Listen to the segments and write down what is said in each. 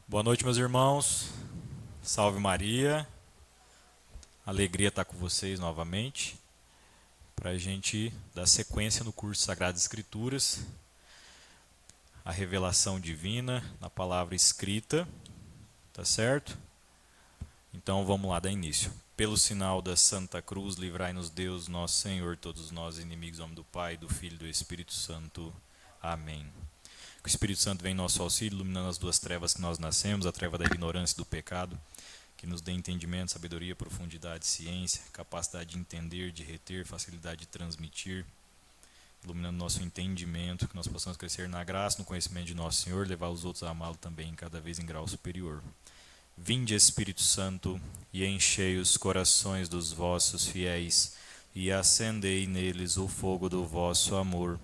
Boa noite, meus irmãos. Salve Maria. Alegria estar com vocês novamente para a gente dar sequência no curso Sagradas Escrituras, a revelação divina na palavra escrita, tá certo? Então vamos lá, dar início. Pelo sinal da Santa Cruz, livrai-nos Deus, nosso Senhor, todos nós inimigos, em nome do Pai, do Filho e do Espírito Santo. Amém. Que o Espírito Santo venha em nosso auxílio, iluminando as duas trevas que nós nascemos, a treva da ignorância e do pecado, que nos dê entendimento, sabedoria, profundidade, ciência, capacidade de entender, de reter, facilidade de transmitir, iluminando nosso entendimento, que nós possamos crescer na graça, no conhecimento de nosso Senhor, levar os outros a amá-lo também, cada vez em grau superior. Vinde, Espírito Santo, e enchei os corações dos vossos fiéis, e acendei neles o fogo do vosso amor.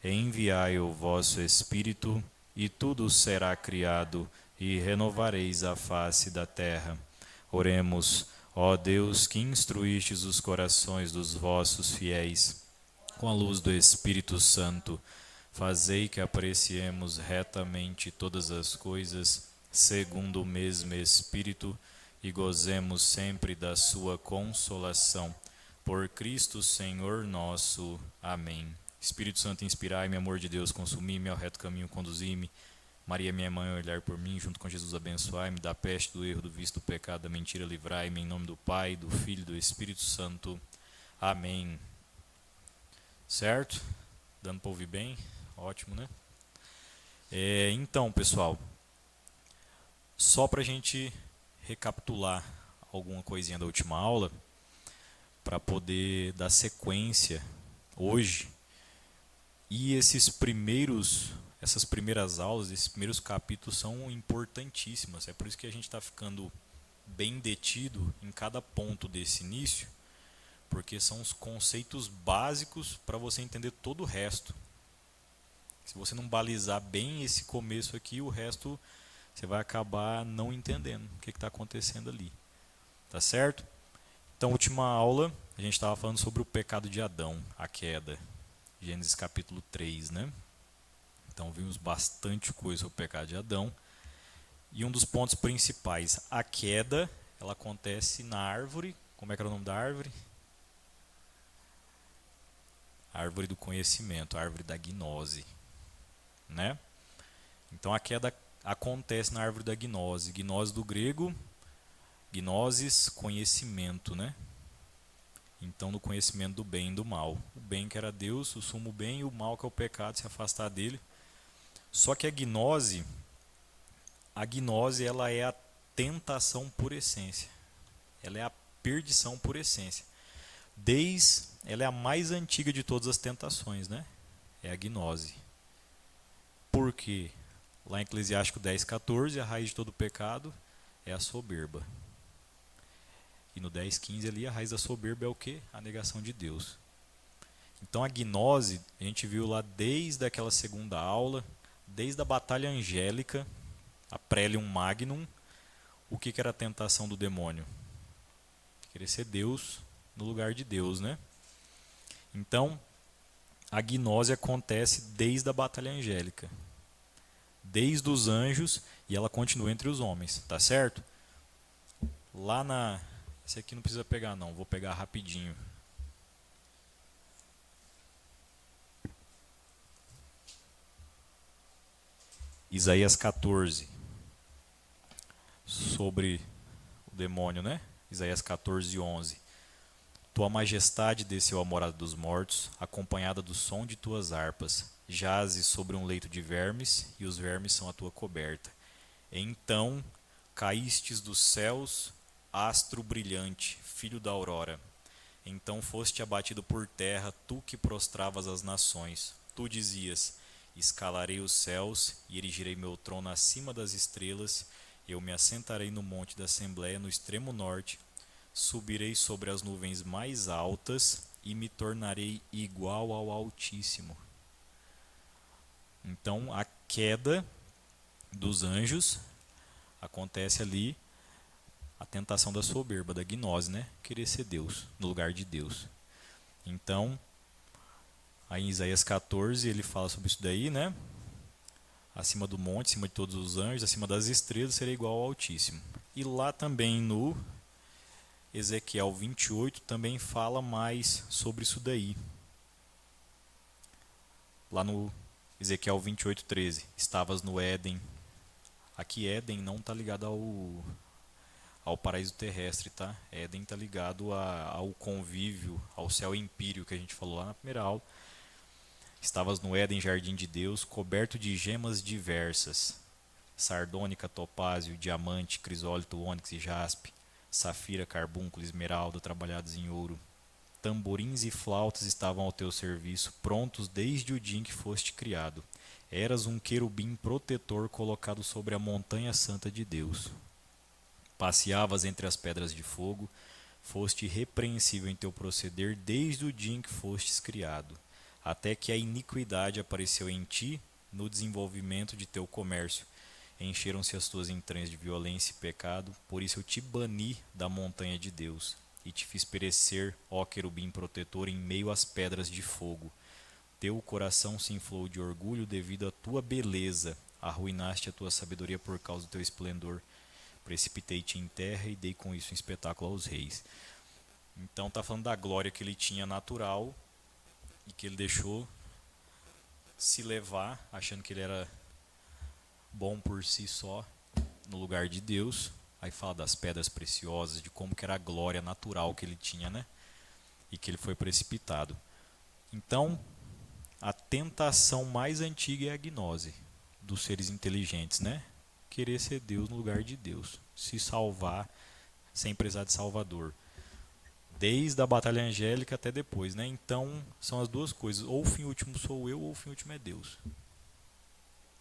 Enviai o vosso Espírito, e tudo será criado, e renovareis a face da terra. Oremos, ó Deus, que instruístes os corações dos vossos fiéis, com a luz do Espírito Santo, fazei que apreciemos retamente todas as coisas, segundo o mesmo Espírito, e gozemos sempre da sua consolação. Por Cristo Senhor nosso. Amém. Espírito Santo, inspirai-me, amor de Deus, consumi-me, ao reto caminho conduzi-me. Maria, minha mãe, olhar por mim, junto com Jesus abençoai-me, da peste, do erro, do vício, do pecado, da mentira, livrai-me, em nome do Pai, do Filho e do Espírito Santo. Amém. Certo? Dando para ouvir bem? Ótimo, né? Então, pessoal, só para a gente recapitular alguma coisinha da última aula, para poder dar sequência hoje, e essas primeiras aulas, esses primeiros capítulos são importantíssimas. É por isso que a gente está ficando bem detido em cada ponto desse início, porque são os conceitos básicos para você entender todo o resto. Se você não balizar bem esse começo aqui, o resto você vai acabar não entendendo o que está acontecendo ali. Tá certo? Então, última aula, a gente estava falando sobre o pecado de Adão, a queda. Gênesis capítulo 3, né? Então, vimos bastante coisa sobre o pecado de Adão. E um dos pontos principais, a queda, ela acontece na árvore. Como é que era o nome da árvore? Árvore do conhecimento, árvore da gnose, né? Então, a queda acontece na árvore da gnose. Gnose do grego, gnosis, conhecimento, né? Então, no conhecimento do bem e do mal. O bem que era Deus, o sumo bem, e o mal que é o pecado, se afastar dele. Só que a gnose ela é a tentação por essência. Ela é a perdição por essência. Ela é a mais antiga de todas as tentações, né? É a gnose. Por quê? Lá em Eclesiástico 10:14, a raiz de todo pecado é a soberba. E no 10:15 ali, a raiz da soberba é o quê? A negação de Deus. Então a gnose, a gente viu lá desde aquela segunda aula, desde a batalha angélica, a Prelium Magnum, o que era a tentação do demônio? Querer ser Deus no lugar de Deus, né? Então, a gnose acontece desde a batalha angélica, desde os anjos, e ela continua entre os homens, tá certo? Lá na... Esse aqui não precisa pegar não, vou pegar rapidinho. Isaías 14, sobre o demônio, né? Isaías 14:11. Tua majestade desceu à morada dos mortos, acompanhada do som de tuas harpas. Jazes sobre um leito de vermes, e os vermes são a tua coberta. Então caístes dos céus, astro brilhante, filho da aurora. Então foste abatido por terra, tu que prostravas as nações. Tu dizias: escalarei os céus e erigirei meu trono acima das estrelas. Eu me assentarei no monte da Assembleia no extremo norte. Subirei sobre as nuvens mais altas e me tornarei igual ao Altíssimo. Então, a queda dos anjos acontece ali, a tentação da soberba, da gnose, né? Querer ser Deus, no lugar de Deus. Então, aí em Isaías 14 ele fala sobre isso daí, né? acima do monte, acima de todos os anjos, acima das estrelas, serei igual ao Altíssimo. E lá também no Ezequiel 28 também fala mais sobre isso daí. Lá no Ezequiel 28:13, estavas no Éden. Aqui Éden não está ligado ao paraíso terrestre, tá? Éden está ligado ao convívio, ao céu empírico que a gente falou lá na primeira aula. Estavas no Éden, jardim de Deus, coberto de gemas diversas, sardônica, topázio, diamante, crisólito, ônix e jaspe, safira, carbúnculo, esmeralda, trabalhados em ouro. Tamborins e flautas estavam ao teu serviço, prontos desde o dia em que foste criado. Eras um querubim protetor colocado sobre a montanha santa de Deus. Passeavas entre as pedras de fogo, foste irrepreensível em teu proceder desde o dia em que fostes criado, até que a iniquidade apareceu em ti no desenvolvimento de teu comércio. Encheram-se as tuas entranhas de violência e pecado, por isso eu te bani da montanha de Deus, e te fiz perecer, ó querubim protetor, em meio às pedras de fogo. Teu coração se inflou de orgulho devido à tua beleza, arruinaste a tua sabedoria por causa do teu esplendor. Precipitei-te em terra e dei com isso um espetáculo aos reis. Então está falando da glória que ele tinha natural e que ele deixou se levar, achando que ele era bom por si só, no lugar de Deus. Aí fala das pedras preciosas, de como que era a glória natural que ele tinha, né? E que ele foi precipitado. Então, a tentação mais antiga é a gnose dos seres inteligentes, né? Querer ser Deus no lugar de Deus, se salvar sem precisar de Salvador. Desde a batalha angélica até depois, né? Então, são as duas coisas. Ou o fim último sou eu, ou o fim último é Deus.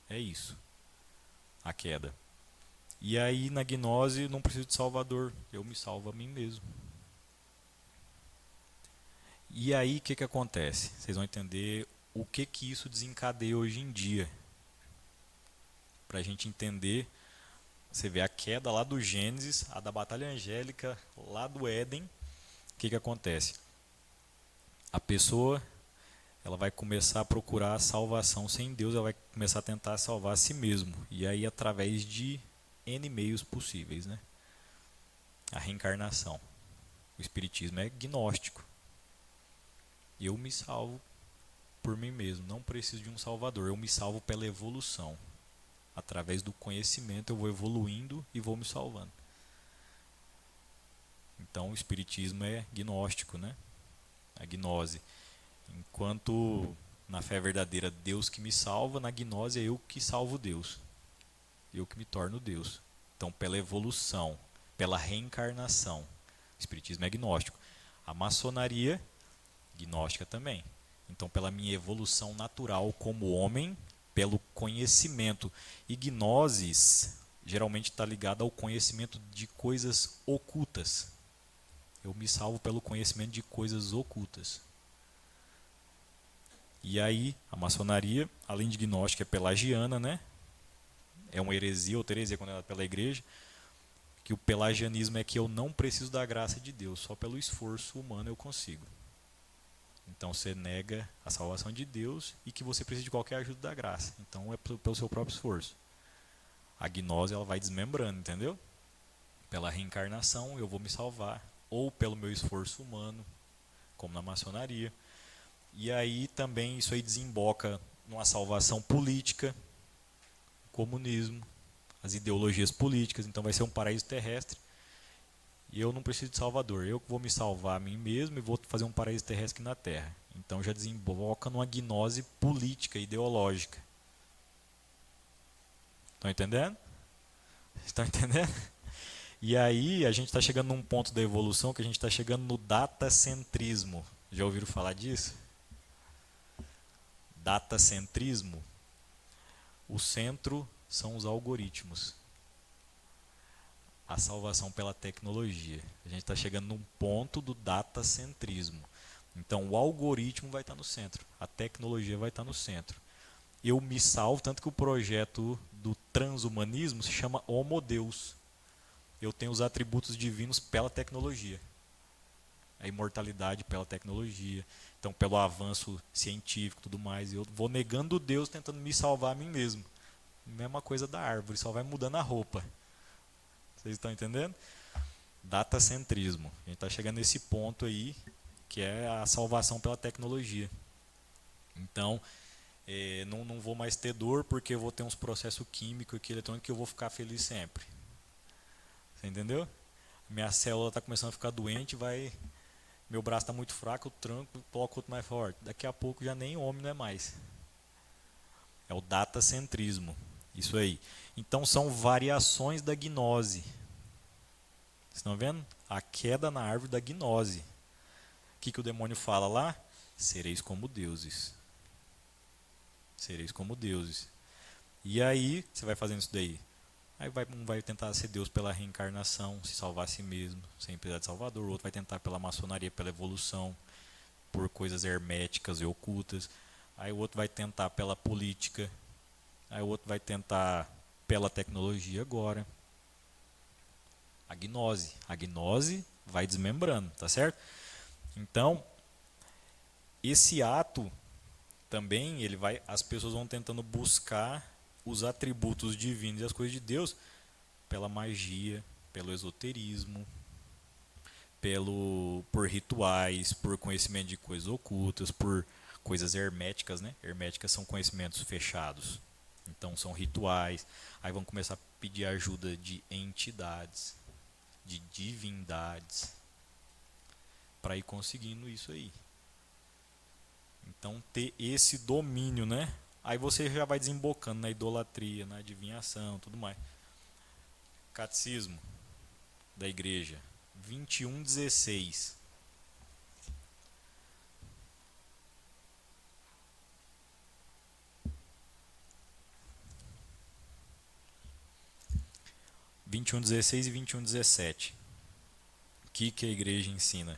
É isso. A queda. E aí, na gnose, não preciso de Salvador. Eu me salvo a mim mesmo. E aí, o que acontece? Vocês vão entender o que isso desencadeia hoje em dia. Para a gente entender, você vê a queda lá do Gênesis, a da batalha angélica lá do Éden. O que acontece? A pessoa, ela vai começar a procurar a salvação sem Deus, ela vai começar a tentar salvar a si mesmo. E aí através de N meios possíveis, né? A reencarnação. O espiritismo é gnóstico. Eu me salvo por mim mesmo, não preciso de um salvador, eu me salvo pela evolução. Através do conhecimento eu vou evoluindo e vou me salvando. Então o espiritismo é gnóstico, né? A gnose. Enquanto na fé verdadeira Deus que me salva, na gnose é eu que salvo Deus. Eu que me torno Deus. Então pela evolução, pela reencarnação. O espiritismo é gnóstico. A maçonaria, gnóstica também. Então pela minha evolução natural como homem, pelo conhecimento. E gnosis geralmente está ligada ao conhecimento de coisas ocultas. Eu me salvo pelo conhecimento de coisas ocultas. E aí, a maçonaria, além de gnóstica, é pelagiana, né? É uma heresia, outra heresia condenada pela igreja, que o pelagianismo é que eu não preciso da graça de Deus, só pelo esforço humano eu consigo. Então você nega a salvação de Deus e que você precisa de qualquer ajuda da graça. Então é pelo seu próprio esforço. A gnose ela vai desmembrando, entendeu? Pela reencarnação eu vou me salvar, ou pelo meu esforço humano, como na maçonaria. E aí também isso aí desemboca numa salvação política, comunismo, as ideologias políticas, então vai ser um paraíso terrestre. E eu não preciso de salvador, eu vou me salvar a mim mesmo e vou fazer um paraíso terrestre aqui na Terra. Então já desemboca numa gnose política, ideológica. Estão entendendo? Estão entendendo? E aí a gente está chegando num ponto da evolução que a gente está chegando no datacentrismo. Já ouviram falar disso? Datacentrismo. O centro são os algoritmos. A salvação pela tecnologia. A gente está chegando num ponto do datacentrismo. Então o algoritmo vai estar no centro, a tecnologia vai estar no centro. Eu me salvo, tanto que o projeto do transhumanismo se chama Homo Deus. Eu tenho os atributos divinos pela tecnologia. A imortalidade pela tecnologia. Então pelo avanço científico e tudo mais. Eu vou negando Deus tentando me salvar a mim mesmo. Mesma coisa da árvore, só vai mudando a roupa. Vocês estão entendendo? Datacentrismo. A gente está chegando nesse ponto aí, que é a salvação pela tecnologia. Então, não vou mais ter dor porque eu vou ter uns processos químicos aqui, eletrônicos, que eu vou ficar feliz sempre. Você entendeu? Minha célula está começando a ficar doente, meu braço está muito fraco, eu tranco, coloco outro mais forte. Daqui a pouco já nem homem não é mais. É o datacentrismo. Isso aí. Então são variações da gnose. Vocês estão vendo? A queda na árvore da gnose. O que o demônio fala lá? Sereis como deuses. Sereis como deuses. E aí, você vai fazendo isso daí. Aí um vai tentar ser Deus pela reencarnação, se salvar a si mesmo, sem precisar de Salvador. O outro vai tentar pela maçonaria, pela evolução, por coisas herméticas e ocultas. Aí o outro vai tentar pela política. Aí o outro vai tentar pela tecnologia agora. A gnose. A gnose vai desmembrando, tá certo? Então, esse ato também, as pessoas vão tentando buscar os atributos divinos e as coisas de Deus pela magia, pelo esoterismo, por rituais, por conhecimento de coisas ocultas, por coisas herméticas, né? Herméticas são conhecimentos fechados. Então são rituais. Aí vão começar a pedir ajuda de entidades, de divindades, para ir conseguindo isso aí. Então ter esse domínio, né? Aí você já vai desembocando na idolatria, na adivinhação, tudo mais. Catecismo da Igreja 21:16. e 21:17. O que a igreja ensina?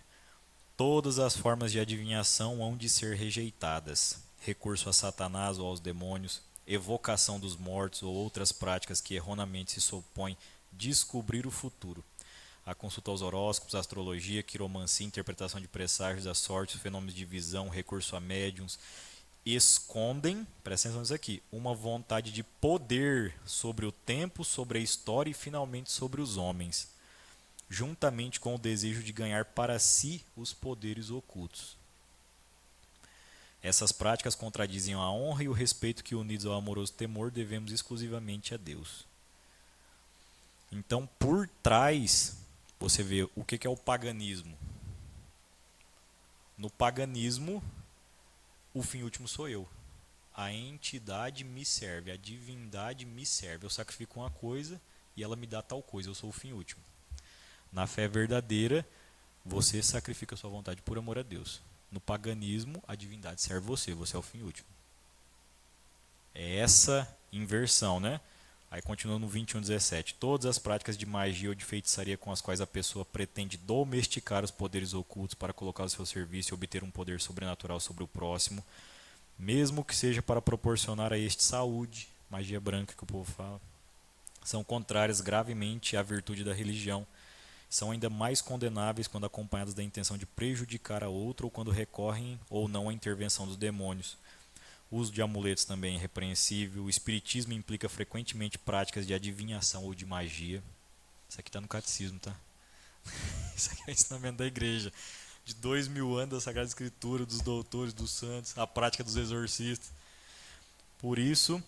Todas as formas de adivinhação hão de ser rejeitadas. Recurso a Satanás ou aos demônios, evocação dos mortos ou outras práticas que erroneamente se supõem descobrir o futuro. A consulta aos horóscopos, astrologia, quiromancia, interpretação de presságios da sorte, fenômenos de visão, recurso a médiums, escondem, presta atenção nisso aqui, uma vontade de poder sobre o tempo, sobre a história e finalmente sobre os homens, juntamente com o desejo de ganhar para si os poderes ocultos. Essas práticas contradizem a honra e o respeito que, unidos ao amoroso temor, devemos exclusivamente a Deus. Então, por trás, você vê o que é o paganismo. No paganismo, o fim último sou eu. A entidade me serve, a divindade me serve. Eu sacrifico uma coisa e ela me dá tal coisa, eu sou o fim último. Na fé verdadeira, você sacrifica a sua vontade por amor a Deus. No paganismo, a divindade serve você é o fim último. É essa inversão, né? Aí continua no 21:17. Todas as práticas de magia ou de feitiçaria com as quais a pessoa pretende domesticar os poderes ocultos para colocar ao seu serviço e obter um poder sobrenatural sobre o próximo, mesmo que seja para proporcionar a este saúde, magia branca que o povo fala, são contrárias gravemente à virtude da religião. São ainda mais condenáveis quando acompanhadas da intenção de prejudicar a outro ou quando recorrem ou não à intervenção dos demônios. O uso de amuletos também é repreensível. O espiritismo implica frequentemente práticas de adivinhação ou de magia. Isso aqui está no catecismo, tá? Isso aqui é o ensinamento da igreja. De 2000 anos da Sagrada Escritura, dos doutores, dos santos, a prática dos exorcistas. Por isso,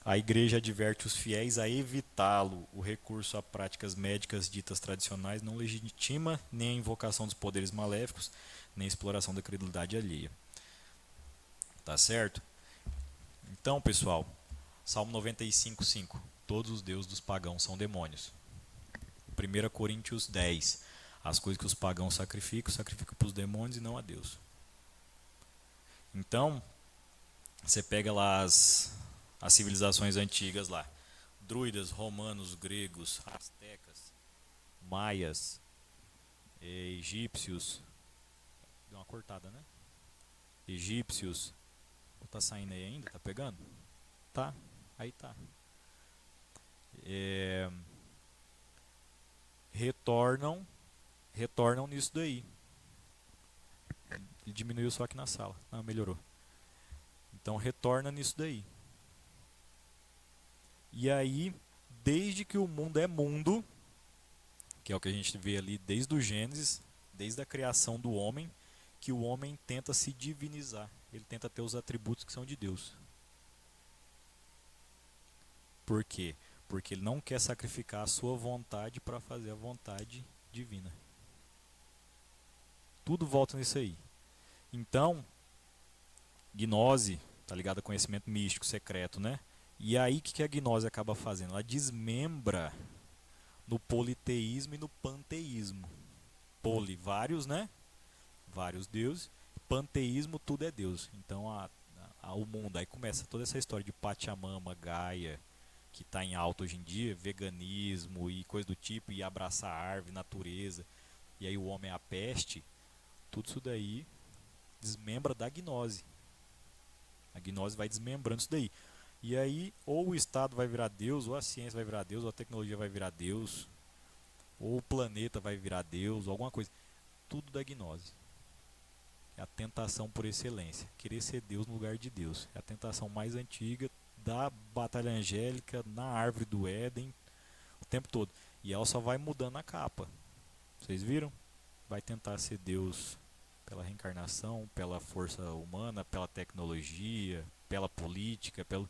a igreja adverte os fiéis a evitá-lo. O recurso a práticas médicas ditas tradicionais não legitima nem a invocação dos poderes maléficos, nem a exploração da credulidade alheia. Tá certo? Então, pessoal, Salmo 95:5. Todos os deuses dos pagãos são demônios. 1 Coríntios 10. As coisas que os pagãos sacrificam para os demônios e não a Deus. Então, você pega lá as civilizações antigas lá. Druidas, romanos, gregos, astecas, maias, egípcios. Deu uma cortada, né? Egípcios. Tá saindo aí ainda? Tá pegando? Tá. Aí tá. Retornam nisso daí. Ele diminuiu só aqui na sala. Não, melhorou. Então retorna nisso daí. E aí, desde que o mundo é mundo, que é o que a gente vê ali desde o Gênesis, desde a criação do homem, que o homem tenta se divinizar. Ele tenta ter os atributos que são de Deus. Por quê? Porque ele não quer sacrificar a sua vontade para fazer a vontade divina. Tudo volta nisso aí. Então, gnose tá ligado a conhecimento místico, secreto, né? E aí o que a gnose acaba fazendo? Ela desmembra no politeísmo e no panteísmo. Poli, vários, né? Vários deuses. Panteísmo, tudo é Deus. Então o mundo, aí começa toda essa história de Pachamama, Gaia, que está em alta hoje em dia, veganismo e coisa do tipo, e abraçar a árvore, natureza, e aí o homem é a peste, tudo isso daí desmembra da gnose. A gnose vai desmembrando isso daí. E aí, ou o Estado vai virar Deus, ou a ciência vai virar Deus, ou a tecnologia vai virar Deus, ou o planeta vai virar Deus, ou alguma coisa. Tudo da gnose. É a tentação por excelência. Querer ser Deus no lugar de Deus. É a tentação mais antiga da batalha angélica, na árvore do Éden, o tempo todo. E ela só vai mudando a capa. Vocês viram? Vai tentar ser Deus pela reencarnação, pela força humana, pela tecnologia, pela política, pelo...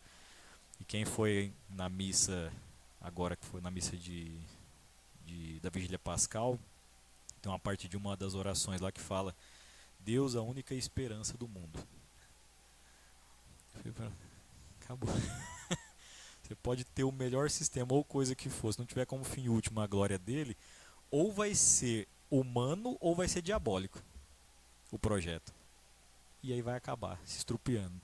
E quem foi na missa, agora que foi na missa da Vigília Pascal, tem uma parte de uma das orações lá que fala: Deus, a única esperança do mundo. Acabou. Você pode ter o melhor sistema ou coisa que for, se não tiver como fim último a glória dele, ou vai ser humano ou vai ser diabólico o projeto. E aí vai acabar se estrupiando,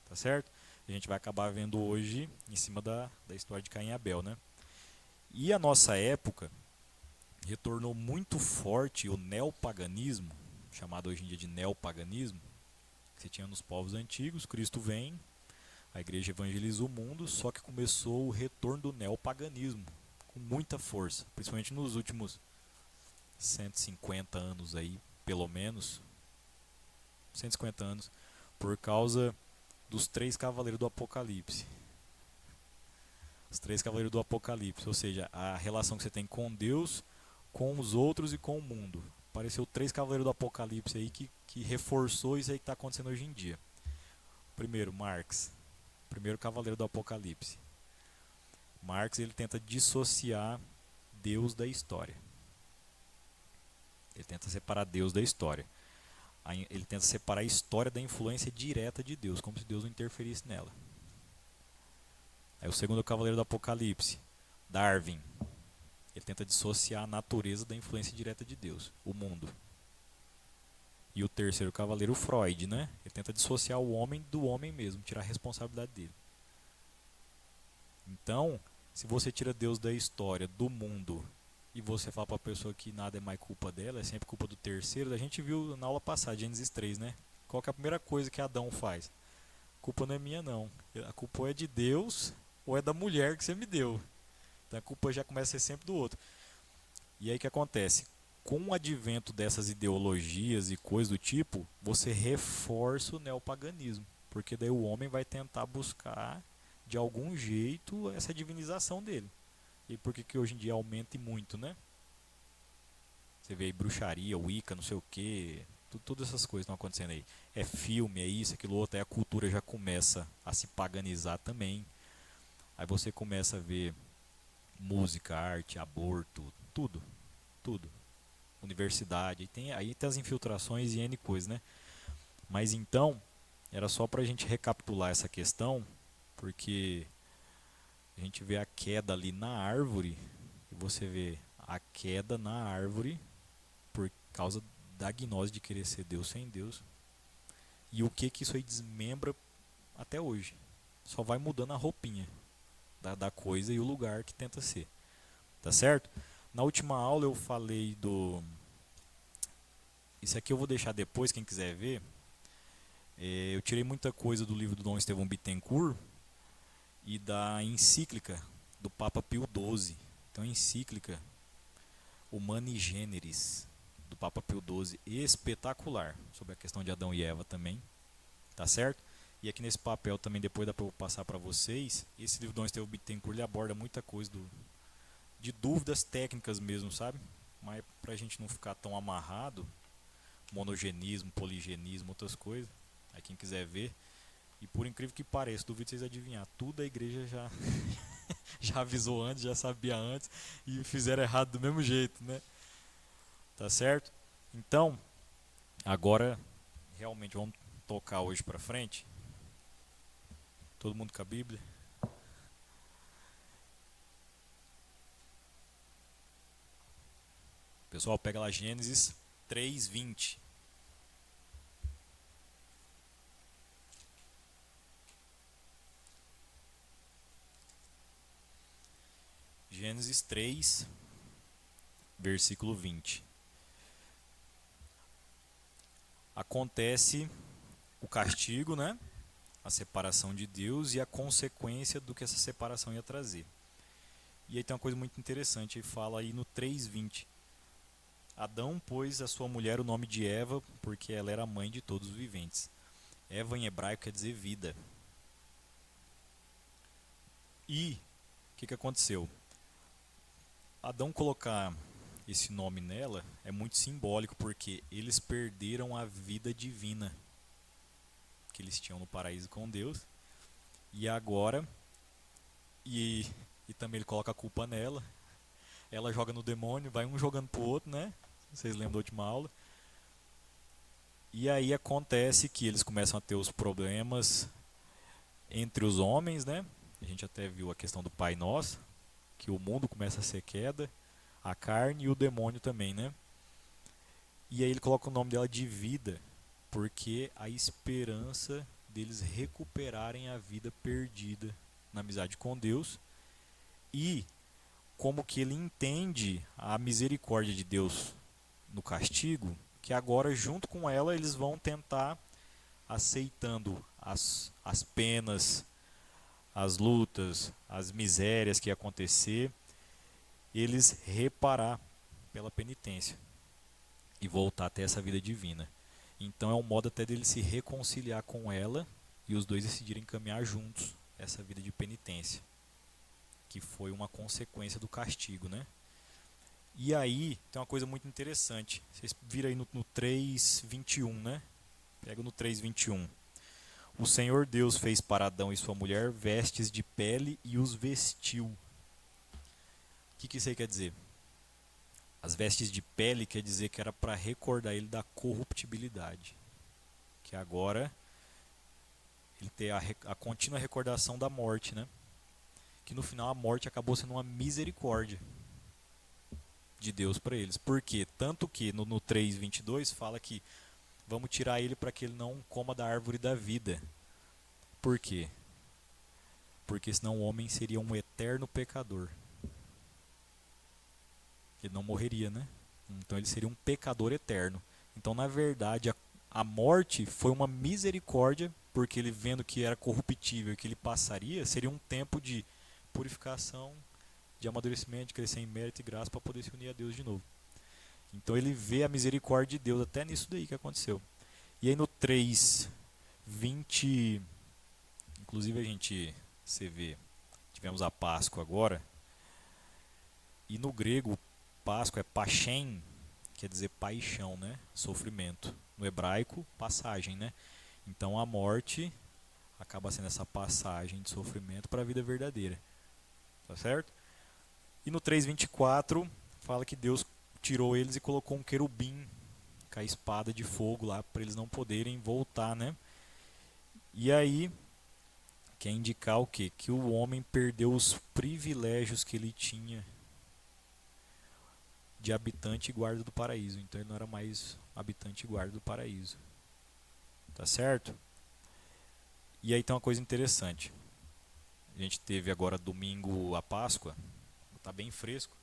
tá certo? A gente vai acabar vendo hoje em cima da história de Caim e Abel, né? E a nossa época retornou muito forte o neopaganismo, chamado hoje em dia de neopaganismo, que você tinha nos povos antigos. Cristo vem, a igreja evangeliza o mundo, só que começou o retorno do neopaganismo com muita força, principalmente nos últimos 150 anos aí, pelo menos 150 anos, por causa dos três cavaleiros do Apocalipse. Os três cavaleiros do Apocalipse, ou seja, a relação que você tem com Deus, com os outros e com o mundo. Apareceu três cavaleiros do Apocalipse aí que reforçou isso aí que está acontecendo hoje em dia. Primeiro, Marx, primeiro cavaleiro do Apocalipse. Marx, ele tenta dissociar Deus da história. Ele tenta separar Deus da história. Ele tenta separar a história da influência direta de Deus, como se Deus não interferisse nela. Aí o segundo cavaleiro do Apocalipse, Darwin. Ele tenta dissociar a natureza da influência direta de Deus, o mundo. E o terceiro cavaleiro, Freud, né? Ele tenta dissociar o homem do homem mesmo, tirar a responsabilidade dele. Então, se você tira Deus da história, do mundo, e você fala para a pessoa que nada é mais culpa dela, é sempre culpa do terceiro, a gente viu na aula passada, Gênesis 3, né? Qual que é a primeira coisa que Adão faz? A culpa não é minha, não. A culpa é de Deus ou é da mulher que você me deu. Então a culpa já começa a ser sempre do outro. E aí o que acontece? Com o advento dessas ideologias e coisas do tipo, você reforça o neopaganismo. Porque daí o homem vai tentar buscar, de algum jeito, essa divinização dele. E por que hoje em dia aumenta muito, né? Você vê aí bruxaria, Wicca, não sei o que, todas essas coisas estão acontecendo aí. É filme, é isso, aquilo outro, aí a cultura já começa a se paganizar também. Aí você começa a ver música, arte, aborto, tudo, tudo. Universidade, aí tem as infiltrações e N coisas, né? Mas então, era só pra gente recapitular essa questão, porque a gente vê a queda ali na árvore, e você vê a queda na árvore por causa da gnose de querer ser Deus sem Deus. E o que isso aí desmembra até hoje. Só vai mudando a roupinha da coisa e o lugar que tenta ser. Tá certo? Na última aula eu falei do... Isso aqui eu vou deixar depois, quem quiser ver. Eu tirei muita coisa do livro do Dom Estevão Bittencourt e da encíclica do Papa Pio XII. Então a encíclica Humani Generis do Papa Pio XII, espetacular, sobre a questão de Adão e Eva também, tá certo? E aqui nesse papel também, depois dá para eu passar para vocês. Esse livro do Dom Estevão Bittencourt, ele aborda muita coisa de dúvidas técnicas mesmo, sabe? Mas para a gente não ficar tão amarrado, monogenismo, poligenismo, outras coisas. Aí quem quiser ver. E por incrível que pareça, duvido vocês adivinhar, tudo a igreja já, já avisou antes, já sabia antes e fizeram errado do mesmo jeito, né? Tá certo? Então, agora realmente vamos tocar hoje para frente. Todo mundo com a Bíblia? Pessoal, pega lá Gênesis 3:20. Gênesis 3, versículo 20. Acontece o castigo, né? A separação de Deus e a consequência do que essa separação ia trazer. E aí tem uma coisa muito interessante, ele fala aí no 3:20. Adão pôs a sua mulher o nome de Eva, porque ela era a mãe de todos os viventes. Eva em hebraico quer dizer vida. E o que aconteceu? Adão colocar esse nome nela é muito simbólico, porque eles perderam a vida divina que eles tinham no paraíso com Deus. E agora, e também ele coloca a culpa nela. Ela joga no demônio, vai um jogando pro outro, né? Vocês lembram da última aula? E aí acontece que eles começam a ter os problemas entre os homens, né? A gente até viu a questão do Pai Nosso, que o mundo começa a ser queda, a carne e o demônio também, né? E aí ele coloca o nome dela de vida, porque a esperança deles recuperarem a vida perdida na amizade com Deus, e como que ele entende a misericórdia de Deus no castigo, que agora junto com ela eles vão tentar, aceitando as penas, as lutas, as misérias que ia acontecer, eles reparar pela penitência e voltar a ter essa vida divina. Então é um modo até dele se reconciliar com ela e os dois decidirem caminhar juntos essa vida de penitência, que foi uma consequência do castigo, né? E aí tem uma coisa muito interessante. Vocês viram aí no 3:21, né? Pega no 3:21. O Senhor Deus fez para Adão e sua mulher vestes de pele e os vestiu. O que isso aí quer dizer? As vestes de pele quer dizer que era para recordar ele da corruptibilidade. Que agora ele tem a contínua recordação da morte, né? Que no final a morte acabou sendo uma misericórdia de Deus para eles. Por quê? Tanto que no 3:22 fala que vamos tirar ele para que ele não coma da árvore da vida. Por quê? Porque senão o homem seria um eterno pecador. Ele não morreria, né? Então ele seria um pecador eterno. Então, na verdade, a morte foi uma misericórdia, porque ele vendo que era corruptível, que ele passaria, seria um tempo de purificação, de amadurecimento, de crescer em mérito e graça para poder se unir a Deus de novo. Então ele vê a misericórdia de Deus até nisso daí que aconteceu. E aí no 3:20, inclusive você vê, tivemos a Páscoa agora, e no grego Páscoa é Pashem, quer dizer paixão, né? Sofrimento. No hebraico, passagem, né? Então a morte acaba sendo essa passagem de sofrimento para a vida verdadeira. Tá certo? E no 3:24 fala que Deus tirou eles e colocou um querubim com a espada de fogo lá para eles não poderem voltar, né? E aí quer indicar o quê? Que o homem perdeu os privilégios que ele tinha de habitante e guarda do paraíso. Então ele não era mais habitante e guarda do paraíso. Tá certo? E aí tem uma coisa interessante. A gente teve agora domingo a Páscoa. Tá bem fresco.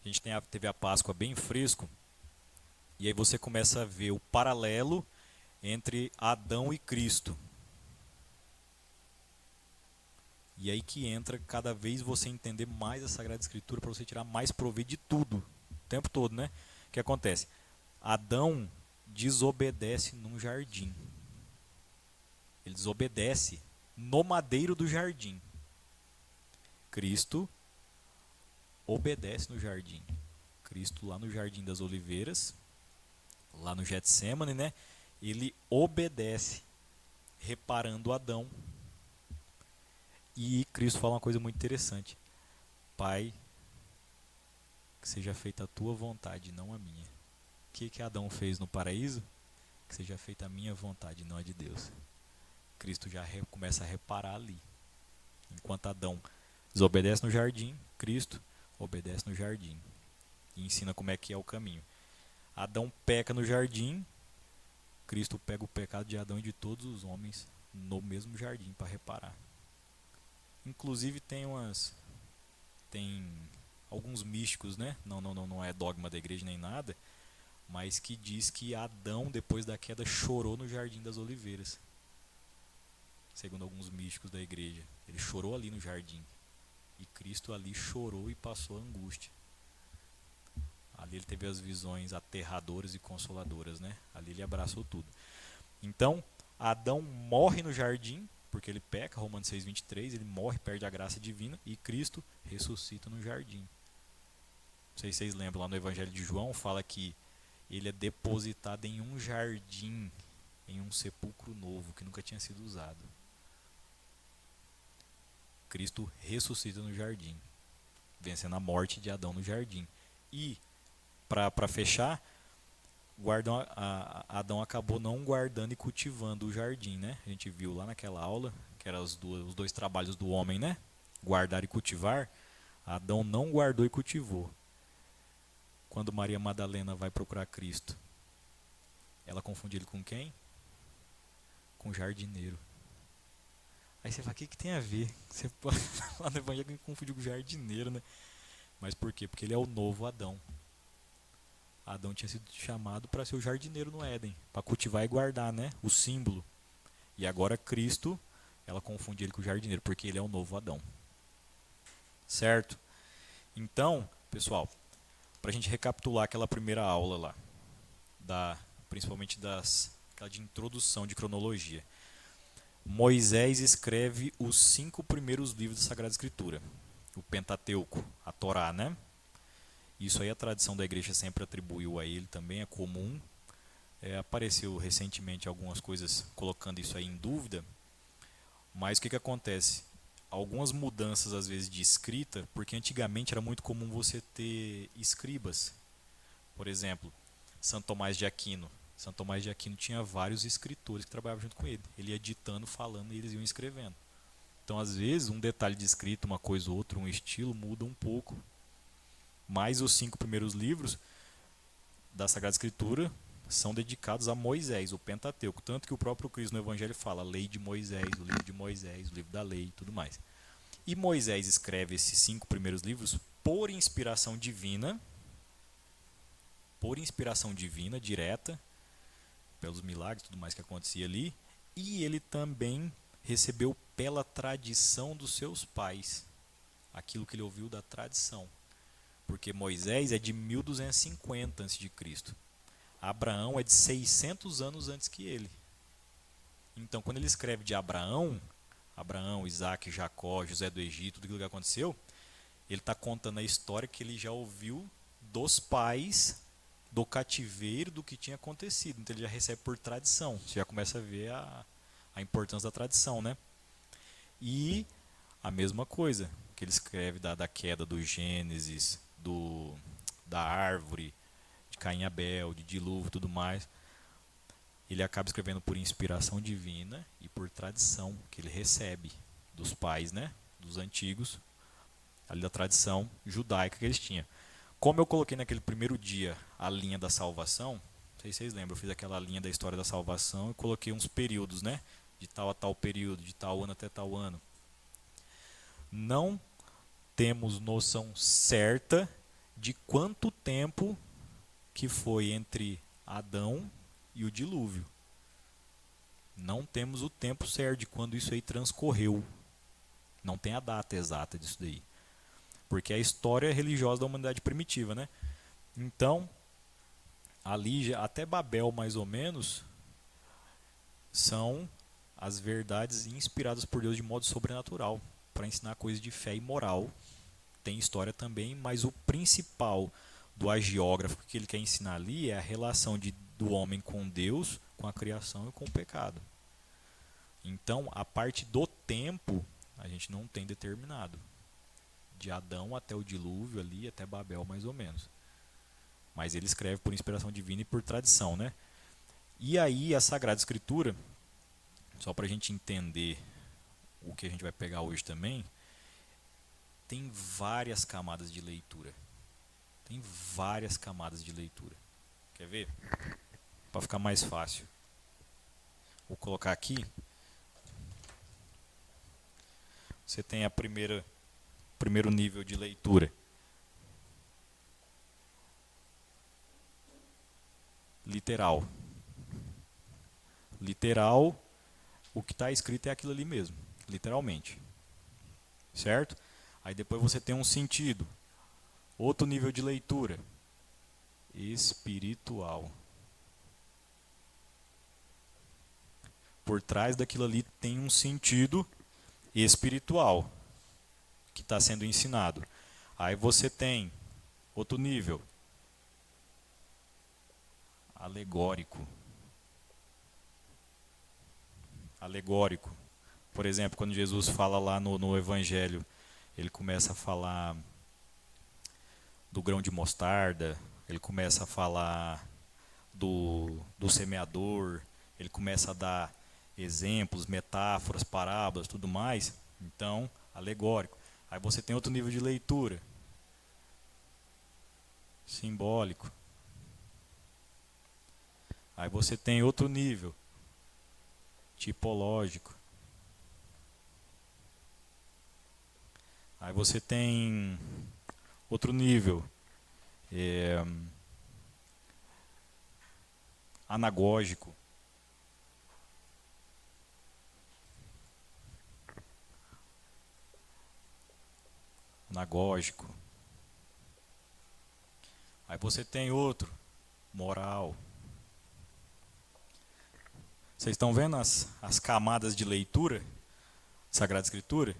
A gente teve a Páscoa bem fresco. E aí você começa a ver o paralelo entre Adão e Cristo. E aí que entra cada vez você entender mais a Sagrada Escritura para você tirar mais proveito de tudo. O tempo todo, né? O que acontece? Adão desobedece num jardim. Ele desobedece no madeiro do jardim. Cristo obedece no jardim. Cristo lá no Jardim das Oliveiras, lá no Getsemane, né? Ele obedece, reparando Adão. E Cristo fala uma coisa muito interessante. Pai, que seja feita a tua vontade, não a minha. O que Adão fez no paraíso? Que seja feita a minha vontade, não a de Deus. Cristo já começa a reparar ali. Enquanto Adão desobedece no jardim, Cristo obedece no jardim. E ensina como é que é o caminho. Adão peca no jardim, Cristo pega o pecado de Adão e de todos os homens no mesmo jardim para reparar. Inclusive tem alguns místicos, né? Não é dogma da igreja nem nada, mas que diz que Adão, depois da queda, chorou no Jardim das Oliveiras. Segundo alguns místicos da igreja, ele chorou ali no jardim. E Cristo ali chorou e passou angústia. Ali ele teve as visões aterradoras e consoladoras, né? Ali ele abraçou tudo. Então, Adão morre no jardim, porque ele peca, Romanos 6:23, ele morre, perde a graça divina, e Cristo ressuscita no jardim. Não sei se vocês lembram, lá no Evangelho de João, fala que ele é depositado em um jardim, em um sepulcro novo, que nunca tinha sido usado. Cristo ressuscita no jardim, vencendo a morte de Adão no jardim. E, para fechar, Adão acabou não guardando e cultivando o jardim, né? A gente viu lá naquela aula, que eram os dois trabalhos do homem, né? Guardar e cultivar. Adão não guardou e cultivou. Quando Maria Madalena vai procurar Cristo, ela confunde ele com quem? Com o jardineiro. Aí você fala, o que tem a ver? Você pode, lá no Evangelho confundiu com o jardineiro, né? Mas por quê? Porque ele é o novo Adão. Adão tinha sido chamado para ser o jardineiro no Éden, para cultivar e guardar, né? O símbolo. E agora Cristo, ela confunde ele com o jardineiro, porque ele é o novo Adão. Certo? Então, pessoal, para a gente recapitular aquela primeira aula lá, principalmente aquela de introdução de cronologia. Moisés escreve os 5 primeiros livros da Sagrada Escritura. O Pentateuco, a Torá, né? Isso aí a tradição da igreja sempre atribuiu a ele, também é comum. Apareceu recentemente algumas coisas colocando isso aí em dúvida, mas o que acontece? Algumas mudanças às vezes de escrita, porque antigamente era muito comum você ter escribas. Por exemplo, Santo Tomás de Aquino. Santo Tomás de Aquino tinha vários escritores que trabalhavam junto com ele. Ele ia ditando, falando e eles iam escrevendo. Então, às vezes, um detalhe de escrita, uma coisa ou outra, um estilo, muda um pouco. Mas os 5 primeiros livros da Sagrada Escritura são dedicados a Moisés, o Pentateuco. Tanto que o próprio Cristo no Evangelho fala a lei de Moisés, o livro de Moisés, o livro da lei e tudo mais. E Moisés escreve esses 5 primeiros livros por inspiração divina direta, pelos milagres e tudo mais que acontecia ali, e ele também recebeu pela tradição dos seus pais, aquilo que ele ouviu da tradição, porque Moisés é de 1250 a.C., Abraão é de 600 anos antes que ele. Então, quando ele escreve de Abraão, Isaac, Jacó, José do Egito, tudo aquilo que aconteceu, ele está contando a história que ele já ouviu dos pais do cativeiro, do que tinha acontecido. Então ele já recebe por tradição. Você já começa a ver a importância da tradição, né? E a mesma coisa que ele escreve da queda do Gênesis, da árvore, de Caim e Abel, de dilúvio e tudo mais. Ele acaba escrevendo por inspiração divina e por tradição que ele recebe dos pais, né? Dos antigos, ali da tradição judaica que eles tinham. Como eu coloquei naquele primeiro dia a linha da salvação, não sei se vocês lembram, eu fiz aquela linha da história da salvação e coloquei uns períodos, né? De tal a tal período, de tal ano até tal ano. Não temos noção certa de quanto tempo que foi entre Adão e o dilúvio. Não temos o tempo certo de quando isso aí transcorreu. Não tem a data exata disso daí. Porque é a história religiosa da humanidade primitiva, né? Então, Ali, até Babel mais ou menos, são as verdades inspiradas por Deus de modo sobrenatural, para ensinar coisas de fé e moral. Tem história também, mas o principal do agiógrafo que ele quer ensinar ali é a relação do homem com Deus, com a criação e com o pecado. Então, a parte do tempo, a gente não tem determinado. De Adão até o dilúvio ali, até Babel mais ou menos. Mas ele escreve por inspiração divina e por tradição, né? E aí a Sagrada Escritura, só para a gente entender o que a gente vai pegar hoje também, tem várias camadas de leitura. Tem várias camadas de leitura. Quer ver? Para ficar mais fácil. Vou colocar aqui. Você tem primeiro nível de leitura. Literal. Literal, o que está escrito é aquilo ali mesmo, literalmente. Certo? Aí depois você tem um sentido. Outro nível de leitura. Espiritual. Por trás daquilo ali tem um sentido espiritual que está sendo ensinado. Aí você tem outro nível. Alegórico. Alegórico. Por exemplo, quando Jesus fala lá no Evangelho, ele começa a falar do grão de mostarda, ele começa a falar do semeador, ele começa a dar exemplos, metáforas, parábolas, tudo mais. Então, alegórico. Aí você tem outro nível de leitura. Simbólico. Aí você tem outro nível. Tipológico. Aí você tem outro nível. Anagógico. Anagógico. Aí você tem outro. Moral. Vocês estão vendo as camadas de leitura? Sagrada Escritura?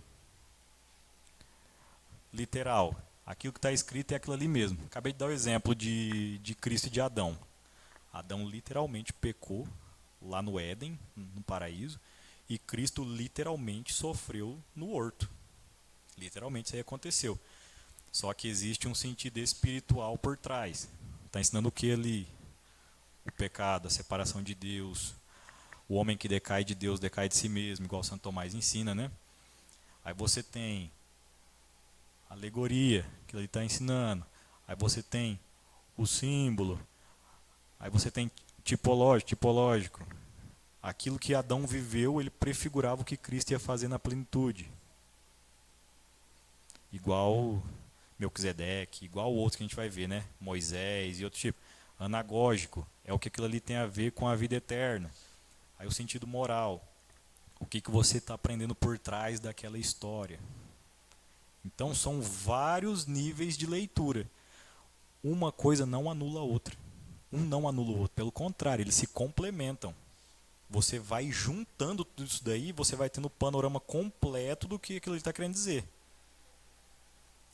Literal. Aquilo que está escrito é aquilo ali mesmo. Acabei de dar o exemplo de Cristo e de Adão. Adão literalmente pecou lá no Éden, no paraíso, e Cristo literalmente sofreu no horto. Literalmente isso aí aconteceu. Só que existe um sentido espiritual por trás. Está ensinando o que ali? O pecado, a separação de Deus. O homem que decai de Deus decai de si mesmo, igual Santo Tomás ensina, né? Aí você tem alegoria, que ele está ensinando. Aí você tem o símbolo. Aí você tem tipológico. Aquilo que Adão viveu, ele prefigurava o que Cristo ia fazer na plenitude. Igual Melquisedeque, igual outros que a gente vai ver, né? Moisés e outro tipo. Anagógico é o que aquilo ali tem a ver com a vida eterna. Aí o sentido moral. O que você está aprendendo por trás daquela história. Então são vários níveis de leitura. Uma coisa não anula a outra. Um não anula o outro. Pelo contrário, eles se complementam. Você vai juntando tudo isso daí, você vai tendo o panorama completo do que aquilo está querendo dizer.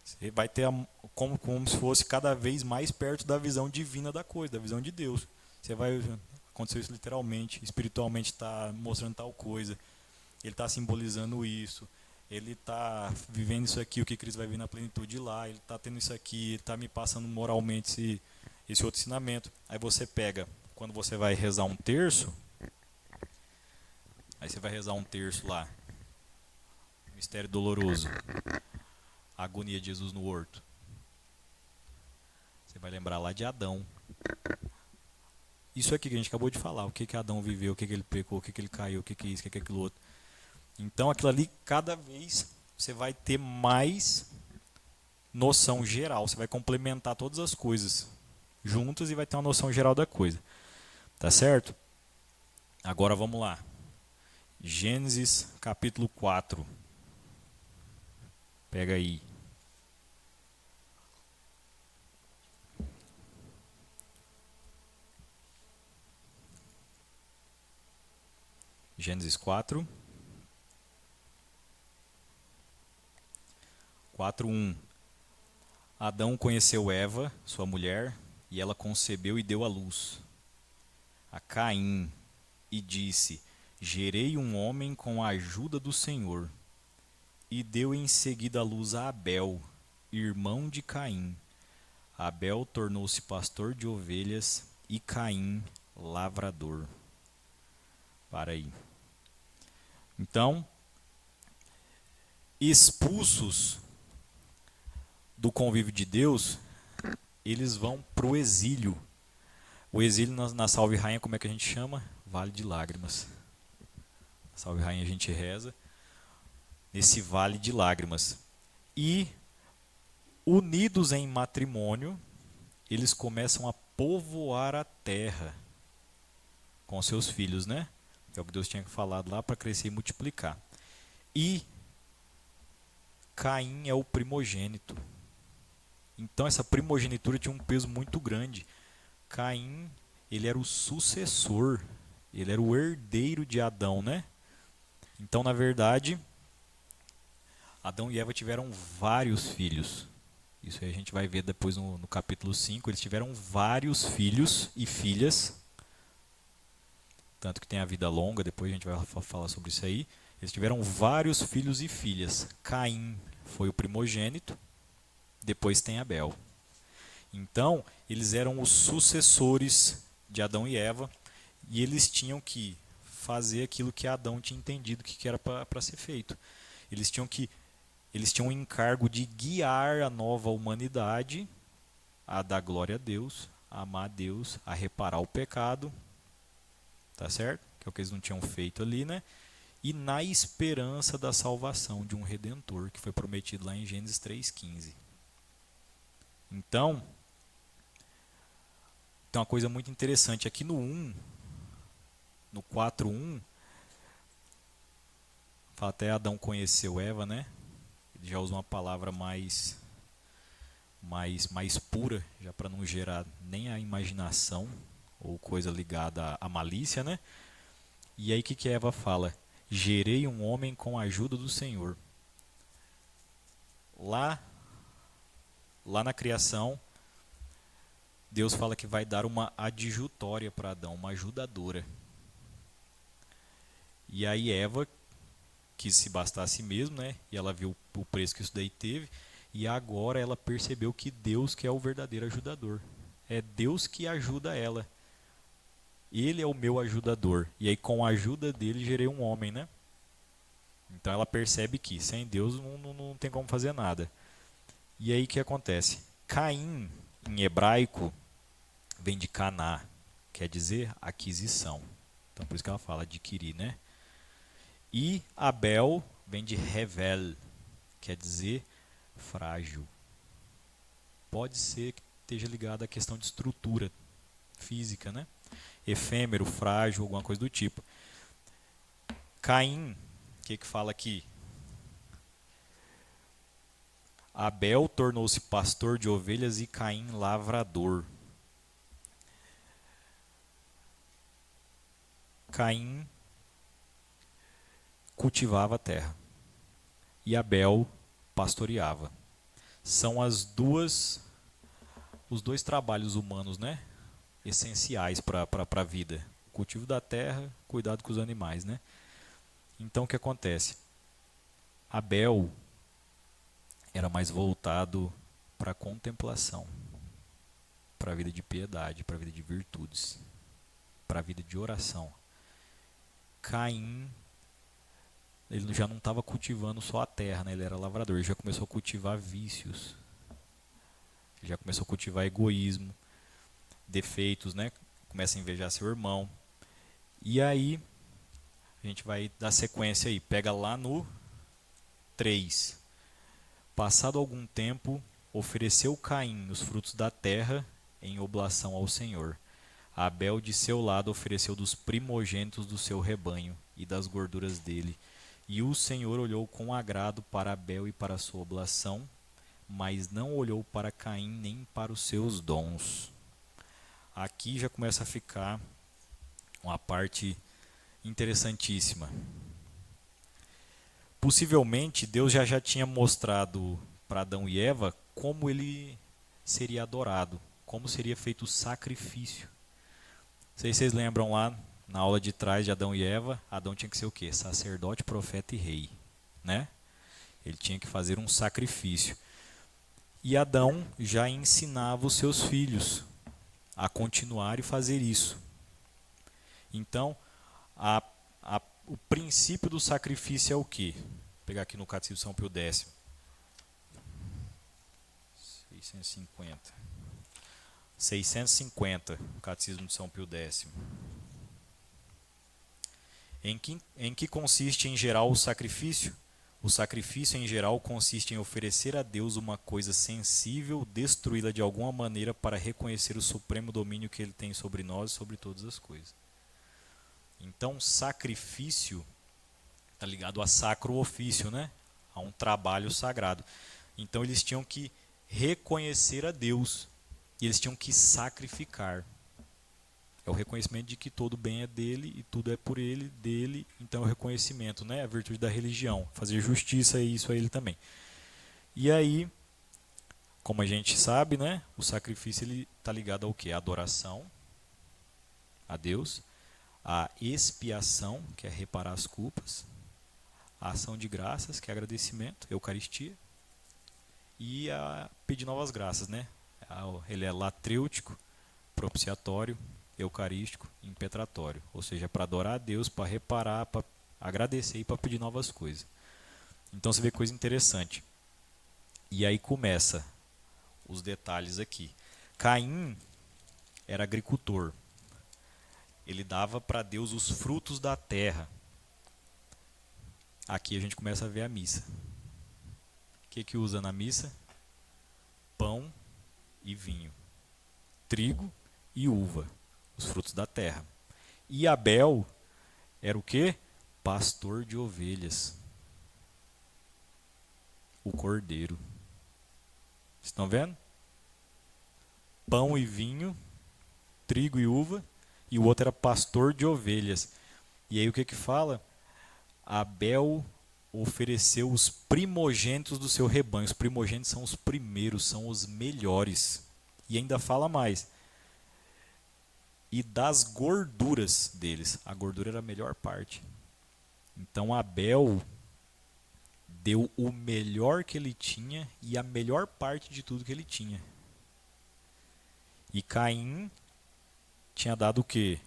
Você vai ter como se fosse cada vez mais perto da visão divina da coisa, da visão de Deus. Você vai acontecer isso literalmente, espiritualmente está mostrando tal coisa. Ele está simbolizando isso. Ele está vivendo isso aqui, o que Cristo vai vir na plenitude lá. Ele está tendo isso aqui, ele está me passando moralmente esse outro ensinamento. Aí você pega, quando você vai rezar um terço, aí você vai rezar um terço lá, mistério doloroso, a agonia de Jesus no horto. Você vai lembrar lá de Adão. Isso aqui que a gente acabou de falar, o que Adão viveu, o que ele pecou, o que ele caiu, o que é isso, o que é aquilo outro. Então aquilo ali, cada vez você vai ter mais noção geral, você vai complementar todas as coisas juntas e vai ter uma noção geral da coisa. Tá certo? Agora vamos lá. Gênesis capítulo 4. Pega aí. Gênesis 4, 4:1. Adão conheceu Eva, sua mulher, e ela concebeu e deu à luz a Caim, e disse: Gerei um homem com a ajuda do Senhor. E deu em seguida à luz a Abel, irmão de Caim. Abel tornou-se pastor de ovelhas e Caim lavrador. Para aí. Então, expulsos do convívio de Deus, eles vão para o exílio. O exílio na Salve Rainha, como é que a gente chama? Vale de Lágrimas. Salve Rainha a gente reza nesse vale de lágrimas. E, unidos em matrimônio, eles começam a povoar a terra com seus filhos, né? É o que Deus tinha falado lá para crescer e multiplicar. E Caim é o primogênito. Então essa primogenitura tinha um peso muito grande. Caim, ele era o sucessor, ele era o herdeiro de Adão, né? Então, na verdade, Adão e Eva tiveram vários filhos. Isso aí a gente vai ver depois no capítulo 5. Eles tiveram vários filhos e filhas. Tanto que tem a vida longa, depois a gente vai falar sobre isso aí. Eles tiveram vários filhos e filhas. Caim foi o primogênito, depois tem Abel. Então, eles eram os sucessores de Adão e Eva, e eles tinham que fazer aquilo que Adão tinha entendido que era para ser feito. Eles tinham o encargo de guiar a nova humanidade a dar glória a Deus, a amar a Deus, a reparar o pecado, tá certo? Que é o que eles não tinham feito ali, né? E na esperança da salvação de um Redentor, que foi prometido lá em Gênesis 3,15. Então, tem uma coisa muito interessante. Aqui no 4:1, fala até Adão conheceu Eva, né? Ele já usa uma palavra mais pura, já para não gerar nem a imaginação ou coisa ligada à malícia, né? E aí o que Eva fala? Gerei um homem com a ajuda do Senhor. Lá na criação, Deus fala que vai dar uma adjutória para Adão, uma ajudadora. E aí Eva quis se bastar a si mesmo, né? E ela viu o preço que isso daí teve. E agora ela percebeu que Deus que é o verdadeiro ajudador. É Deus que ajuda ela. Ele é o meu ajudador. E aí com a ajuda dele gerei um homem, né? Então ela percebe que sem Deus não tem como fazer nada. E aí o que acontece? Caim, em hebraico, vem de caná, quer dizer aquisição. Então por isso que ela fala adquirir, né? E Abel vem de revel, quer dizer frágil. Pode ser que esteja ligado à questão de estrutura física, né? Efêmero, frágil, alguma coisa do tipo. Caim, o que fala aqui? Abel tornou-se pastor de ovelhas e Caim lavrador. Caim cultivava a terra e Abel pastoreava. São os dois trabalhos humanos, né? Essenciais para a vida. O cultivo da terra, cuidado com os animais, né? Então o que acontece? Abel era mais voltado para a contemplação, para a vida de piedade, para a vida de virtudes, para a vida de oração. Caim, ele já não estava cultivando só a terra, né? Ele era lavrador, ele já começou a cultivar vícios, ele já começou a cultivar egoísmo, defeitos, né? Começa a invejar seu irmão. E aí, a gente vai dar sequência aí, pega lá no 3. Passado algum tempo, ofereceu Caim os frutos da terra em oblação ao Senhor. Abel, de seu lado, ofereceu dos primogênitos do seu rebanho e das gorduras dele. E o Senhor olhou com agrado para Abel e para a sua oblação, mas não olhou para Caim nem para os seus dons. Aqui já começa a ficar uma parte interessantíssima. Possivelmente Deus já tinha mostrado para Adão e Eva como ele seria adorado, como seria feito o sacrifício. Não sei se vocês lembram lá na aula de trás de Adão e Eva, Adão tinha que ser o quê? Sacerdote, profeta e rei, né? Ele tinha que fazer um sacrifício. E Adão já ensinava os seus filhos a continuar e fazer isso. Então, o princípio do sacrifício é o quê? Vou pegar aqui no Catecismo de São Pio X. 650, Catecismo de São Pio X. Em que consiste em geral o sacrifício? O sacrifício em geral consiste em oferecer a Deus uma coisa sensível, destruí-la de alguma maneira para reconhecer o supremo domínio que ele tem sobre nós e sobre todas as coisas. Então, sacrifício está ligado a sacro ofício, né? A um trabalho sagrado. Então, eles tinham que reconhecer a Deus e eles tinham que sacrificar. É o reconhecimento de que todo bem é dele e tudo é por ele, dele. Então, é o reconhecimento, né? A virtude da religião. Fazer justiça e isso a ele também. E aí, como a gente sabe, né? O sacrifício está ligado ao quê? A adoração a Deus, a expiação, que é reparar as culpas, a ação de graças, que é agradecimento, Eucaristia, e a pedir novas graças, né? Ele é latrêutico, propiciatório, eucarístico, impetratório, ou seja, para adorar a Deus, para reparar, para agradecer e para pedir novas coisas. Então você vê coisa interessante. E aí começa os detalhes aqui. Caim era agricultor. Ele dava para Deus os frutos da terra. Aqui a gente começa a ver a missa. O que usa na missa? Pão e vinho. Trigo e uva. Os frutos da terra. E Abel era o quê? Pastor de ovelhas. O cordeiro. Vocês estão vendo? Pão e vinho, trigo e uva, e o outro era pastor de ovelhas. E aí o que fala? Abel ofereceu os primogênitos do seu rebanho. Os primogênitos são os primeiros, são os melhores. E ainda fala mais. E das gorduras deles. A gordura era a melhor parte. Então Abel deu o melhor que ele tinha e a melhor parte de tudo que ele tinha. E Caim tinha dado o quê?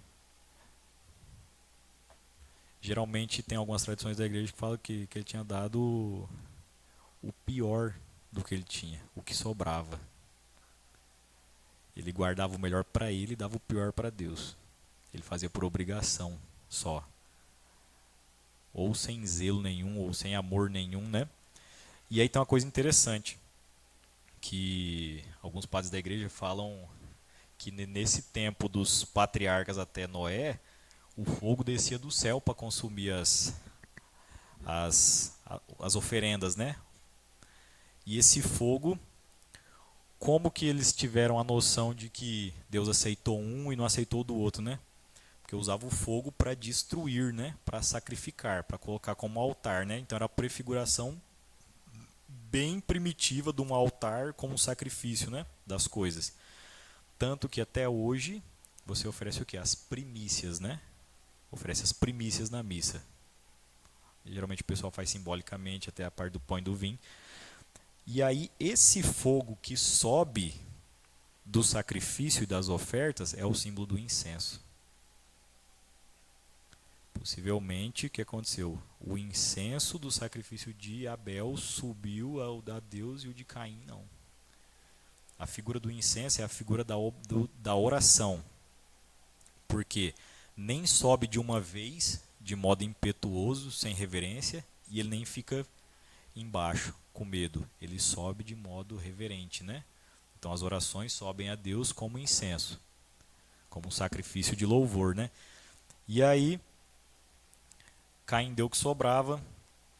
Geralmente tem algumas tradições da igreja que falam que ele tinha dado o pior do que ele tinha, o que sobrava. Ele guardava o melhor para ele e dava o pior para Deus. Ele fazia por obrigação só. Ou sem zelo nenhum, ou sem amor nenhum, né? E aí tem uma coisa interessante, que alguns padres da igreja falam que nesse tempo dos patriarcas até Noé, o fogo descia do céu para consumir as oferendas, né? E esse fogo, como que eles tiveram a noção de que Deus aceitou um e não aceitou do outro, né? Porque usava o fogo para destruir, né? Para sacrificar, para colocar como altar, né? Então era a prefiguração bem primitiva de um altar como um sacrifício, né? Das coisas. Tanto que até hoje você oferece o quê? As primícias, né? Oferece as primícias na missa. Geralmente o pessoal faz simbolicamente até a parte do pão e do vinho. E aí esse fogo que sobe do sacrifício e das ofertas é o símbolo do incenso. Possivelmente o que aconteceu? O incenso do sacrifício de Abel subiu ao da Deus e o de Caim não. A figura do incenso é a figura da oração. Porque nem sobe de uma vez, de modo impetuoso, sem reverência, e ele nem fica embaixo, com medo. Ele sobe de modo reverente, né? Então as orações sobem a Deus como incenso, como um sacrifício de louvor, né? E aí, Caim deu o que sobrava,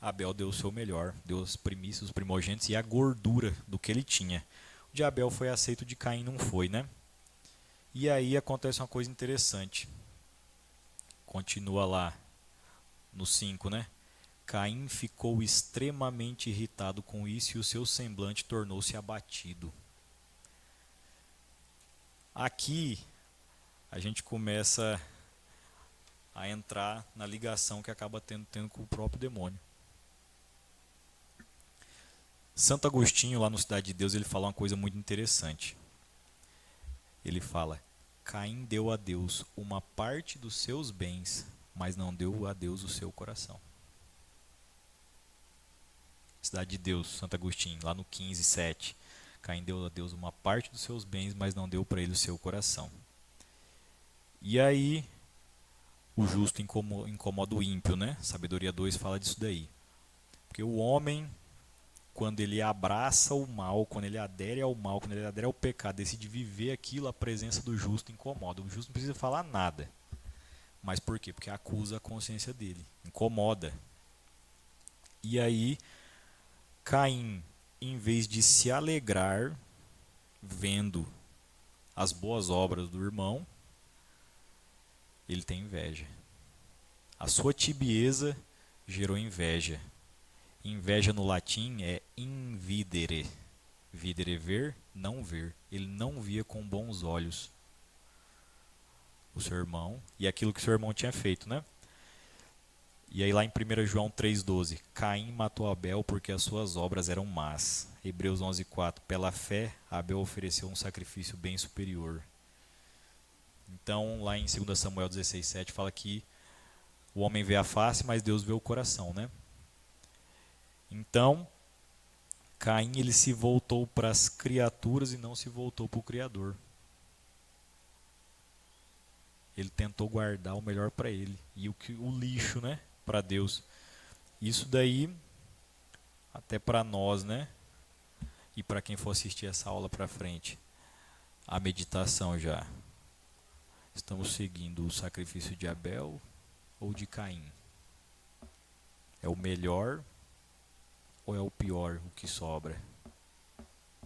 Abel deu o seu melhor, deu as primícias, os primogênitos e a gordura do que ele tinha. O de Abel foi aceito, o de Caim não foi, né? E aí acontece uma coisa interessante. Continua lá no 5, né? Caim ficou extremamente irritado com isso e o seu semblante tornou-se abatido. Aqui a gente começa a entrar na ligação que acaba tendo com o próprio demônio. Santo Agostinho, lá no Cidade de Deus, ele fala uma coisa muito interessante. Ele fala: Caim deu a Deus uma parte dos seus bens, mas não deu a Deus o seu coração. Cidade de Deus, Santo Agostinho, lá no 15:7. Caim deu a Deus uma parte dos seus bens, mas não deu para ele o seu coração. E aí, o justo incomoda o ímpio, né? Sabedoria 2 fala disso daí. Porque o homem, quando ele abraça o mal, quando ele adere ao mal, quando ele adere ao pecado, decide viver aquilo, a presença do justo incomoda. O justo não precisa falar nada. Mas por quê? Porque acusa a consciência dele, incomoda. E aí, Caim, em vez de se alegrar vendo as boas obras do irmão, ele tem inveja. A sua tibieza gerou inveja. Inveja no latim é invidere. Videre ver, não ver. Ele não via com bons olhos o seu irmão e aquilo que seu irmão tinha feito, né? E aí lá em 1 João 3,12, Caim matou Abel porque as suas obras eram más. Hebreus 11,4, pela fé, Abel ofereceu um sacrifício bem superior. Então, lá em 2 Samuel 16,7 fala que o homem vê a face, mas Deus vê o coração, né? Então, Caim ele se voltou para as criaturas e não se voltou para o Criador. Ele tentou guardar o melhor para ele e o lixo, né, para Deus. Isso daí, até para nós, né, e para quem for assistir essa aula para frente, a meditação já. Estamos seguindo o sacrifício de Abel ou de Caim? É o melhor ou é o pior o que sobra,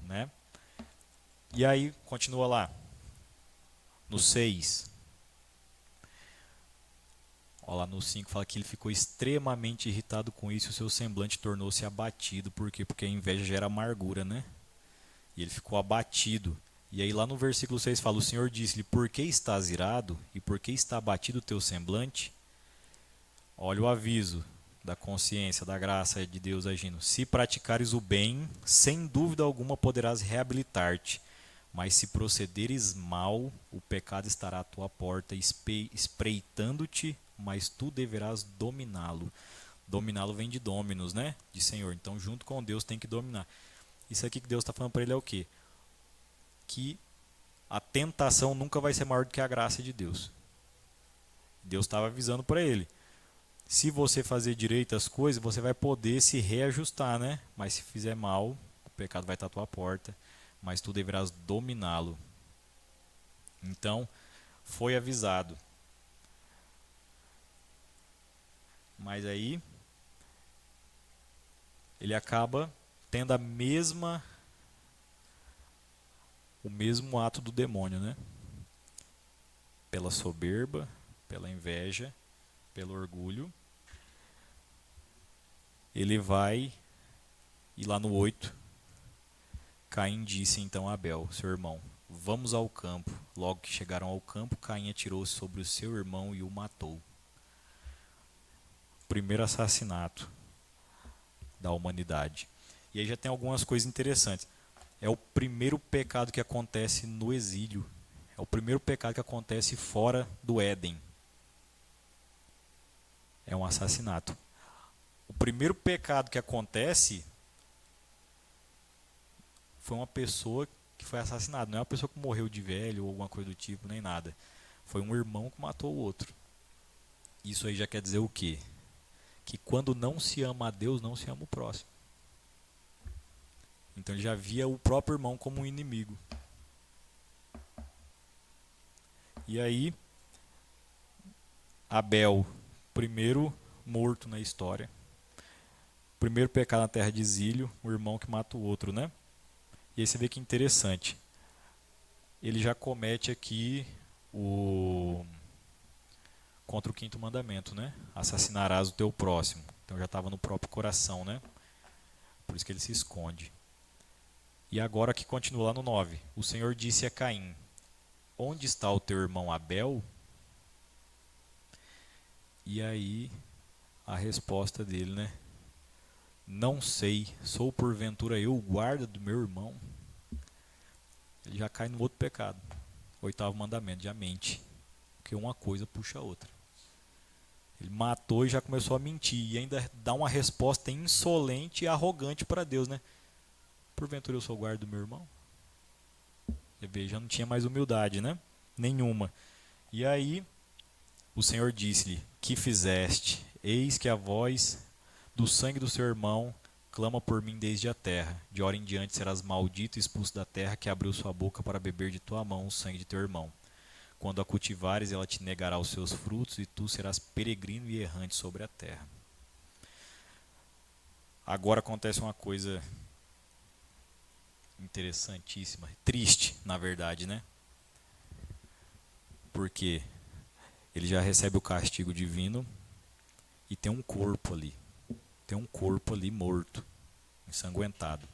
né? E aí, continua lá, no 6. Olha lá no 5 fala que ele ficou extremamente irritado com isso e o seu semblante tornou-se abatido. Por quê? Porque a inveja gera amargura, né? E ele ficou abatido. E aí lá no versículo 6 fala, o Senhor disse-lhe, por que estás irado e por que está abatido o teu semblante? Olha o aviso da consciência, da graça de Deus agindo. Se praticares o bem, sem dúvida alguma poderás reabilitar-te. Mas se procederes mal, o pecado estará à tua porta, espreitando-te, mas tu deverás dominá-lo. Dominá-lo vem de dominus, né? De Senhor. Então, junto com Deus, tem que dominar. Isso aqui que Deus está falando para ele é o quê? Que a tentação nunca vai ser maior do que a graça de Deus. Deus estava avisando para ele. Se você fazer direito as coisas, você vai poder se reajustar, né? Mas se fizer mal, o pecado vai estar à tua porta, mas tu deverás dominá-lo. Então, foi avisado. Mas aí, ele acaba tendo o mesmo ato do demônio, né? Pela soberba, pela inveja, pelo orgulho. Ele vai, e lá no 8, Caim disse então a Abel, seu irmão, vamos ao campo. Logo que chegaram ao campo, Caim atirou-se sobre o seu irmão e o matou. Primeiro assassinato da humanidade. E aí já tem algumas coisas interessantes. É o primeiro pecado que acontece no exílio. É o primeiro pecado que acontece fora do Éden. É um assassinato. O primeiro pecado que acontece foi uma pessoa que foi assassinada. Não é uma pessoa que morreu de velho ou alguma coisa do tipo, nem nada. Foi um irmão que matou o outro. Isso aí já quer dizer o quê? Que quando não se ama a Deus, não se ama o próximo. Então ele já via o próprio irmão como um inimigo. E aí, Abel, primeiro morto na história. Primeiro pecado na terra de exílio, o irmão que mata o outro, né? E aí você vê que interessante. Ele já comete aqui contra o quinto mandamento, né? Assassinarás o teu próximo. Então já estava no próprio coração, né? Por isso que ele se esconde. E agora que continua lá no 9. O Senhor disse a Caim: onde está o teu irmão Abel? E aí a resposta dele, né? Não sei, sou porventura eu o guarda do meu irmão? Ele já cai no outro pecado. Oitavo mandamento, já mente. Porque uma coisa puxa a outra. Ele matou e já começou a mentir. E ainda dá uma resposta insolente e arrogante para Deus, né? Porventura eu sou o guarda do meu irmão? Você vê, já não tinha mais humildade, né? Nenhuma. E aí o Senhor disse-lhe: que fizeste? Eis que a voz do sangue do seu irmão clama por mim desde a terra. De hora em diante serás maldito e expulso da terra, que abriu sua boca para beber de tua mão o sangue de teu irmão. Quando a cultivares, ela te negará os seus frutos, e tu serás peregrino e errante sobre a terra. Agora acontece uma coisa interessantíssima, triste, na verdade, né? Porque ele já recebe o castigo divino e tem um corpo ali. Tem um corpo ali morto, ensanguentado.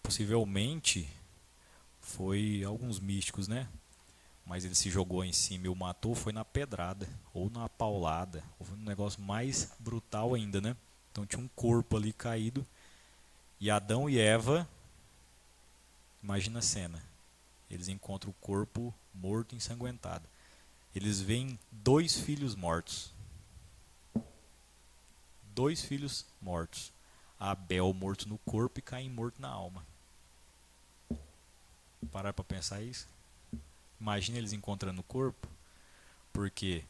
Possivelmente foi alguns místicos, né? Mas ele se jogou em cima e o matou, foi na pedrada, ou na paulada, ou foi um negócio mais brutal ainda, né? Então tinha um corpo ali caído, e Adão e Eva, imagina a cena, eles encontram o corpo morto, ensanguentado. Eles veem dois filhos mortos. Dois filhos mortos. Abel morto no corpo e Caim morto na alma. Parar para pensar isso? Imagina eles encontrando o corpo, porque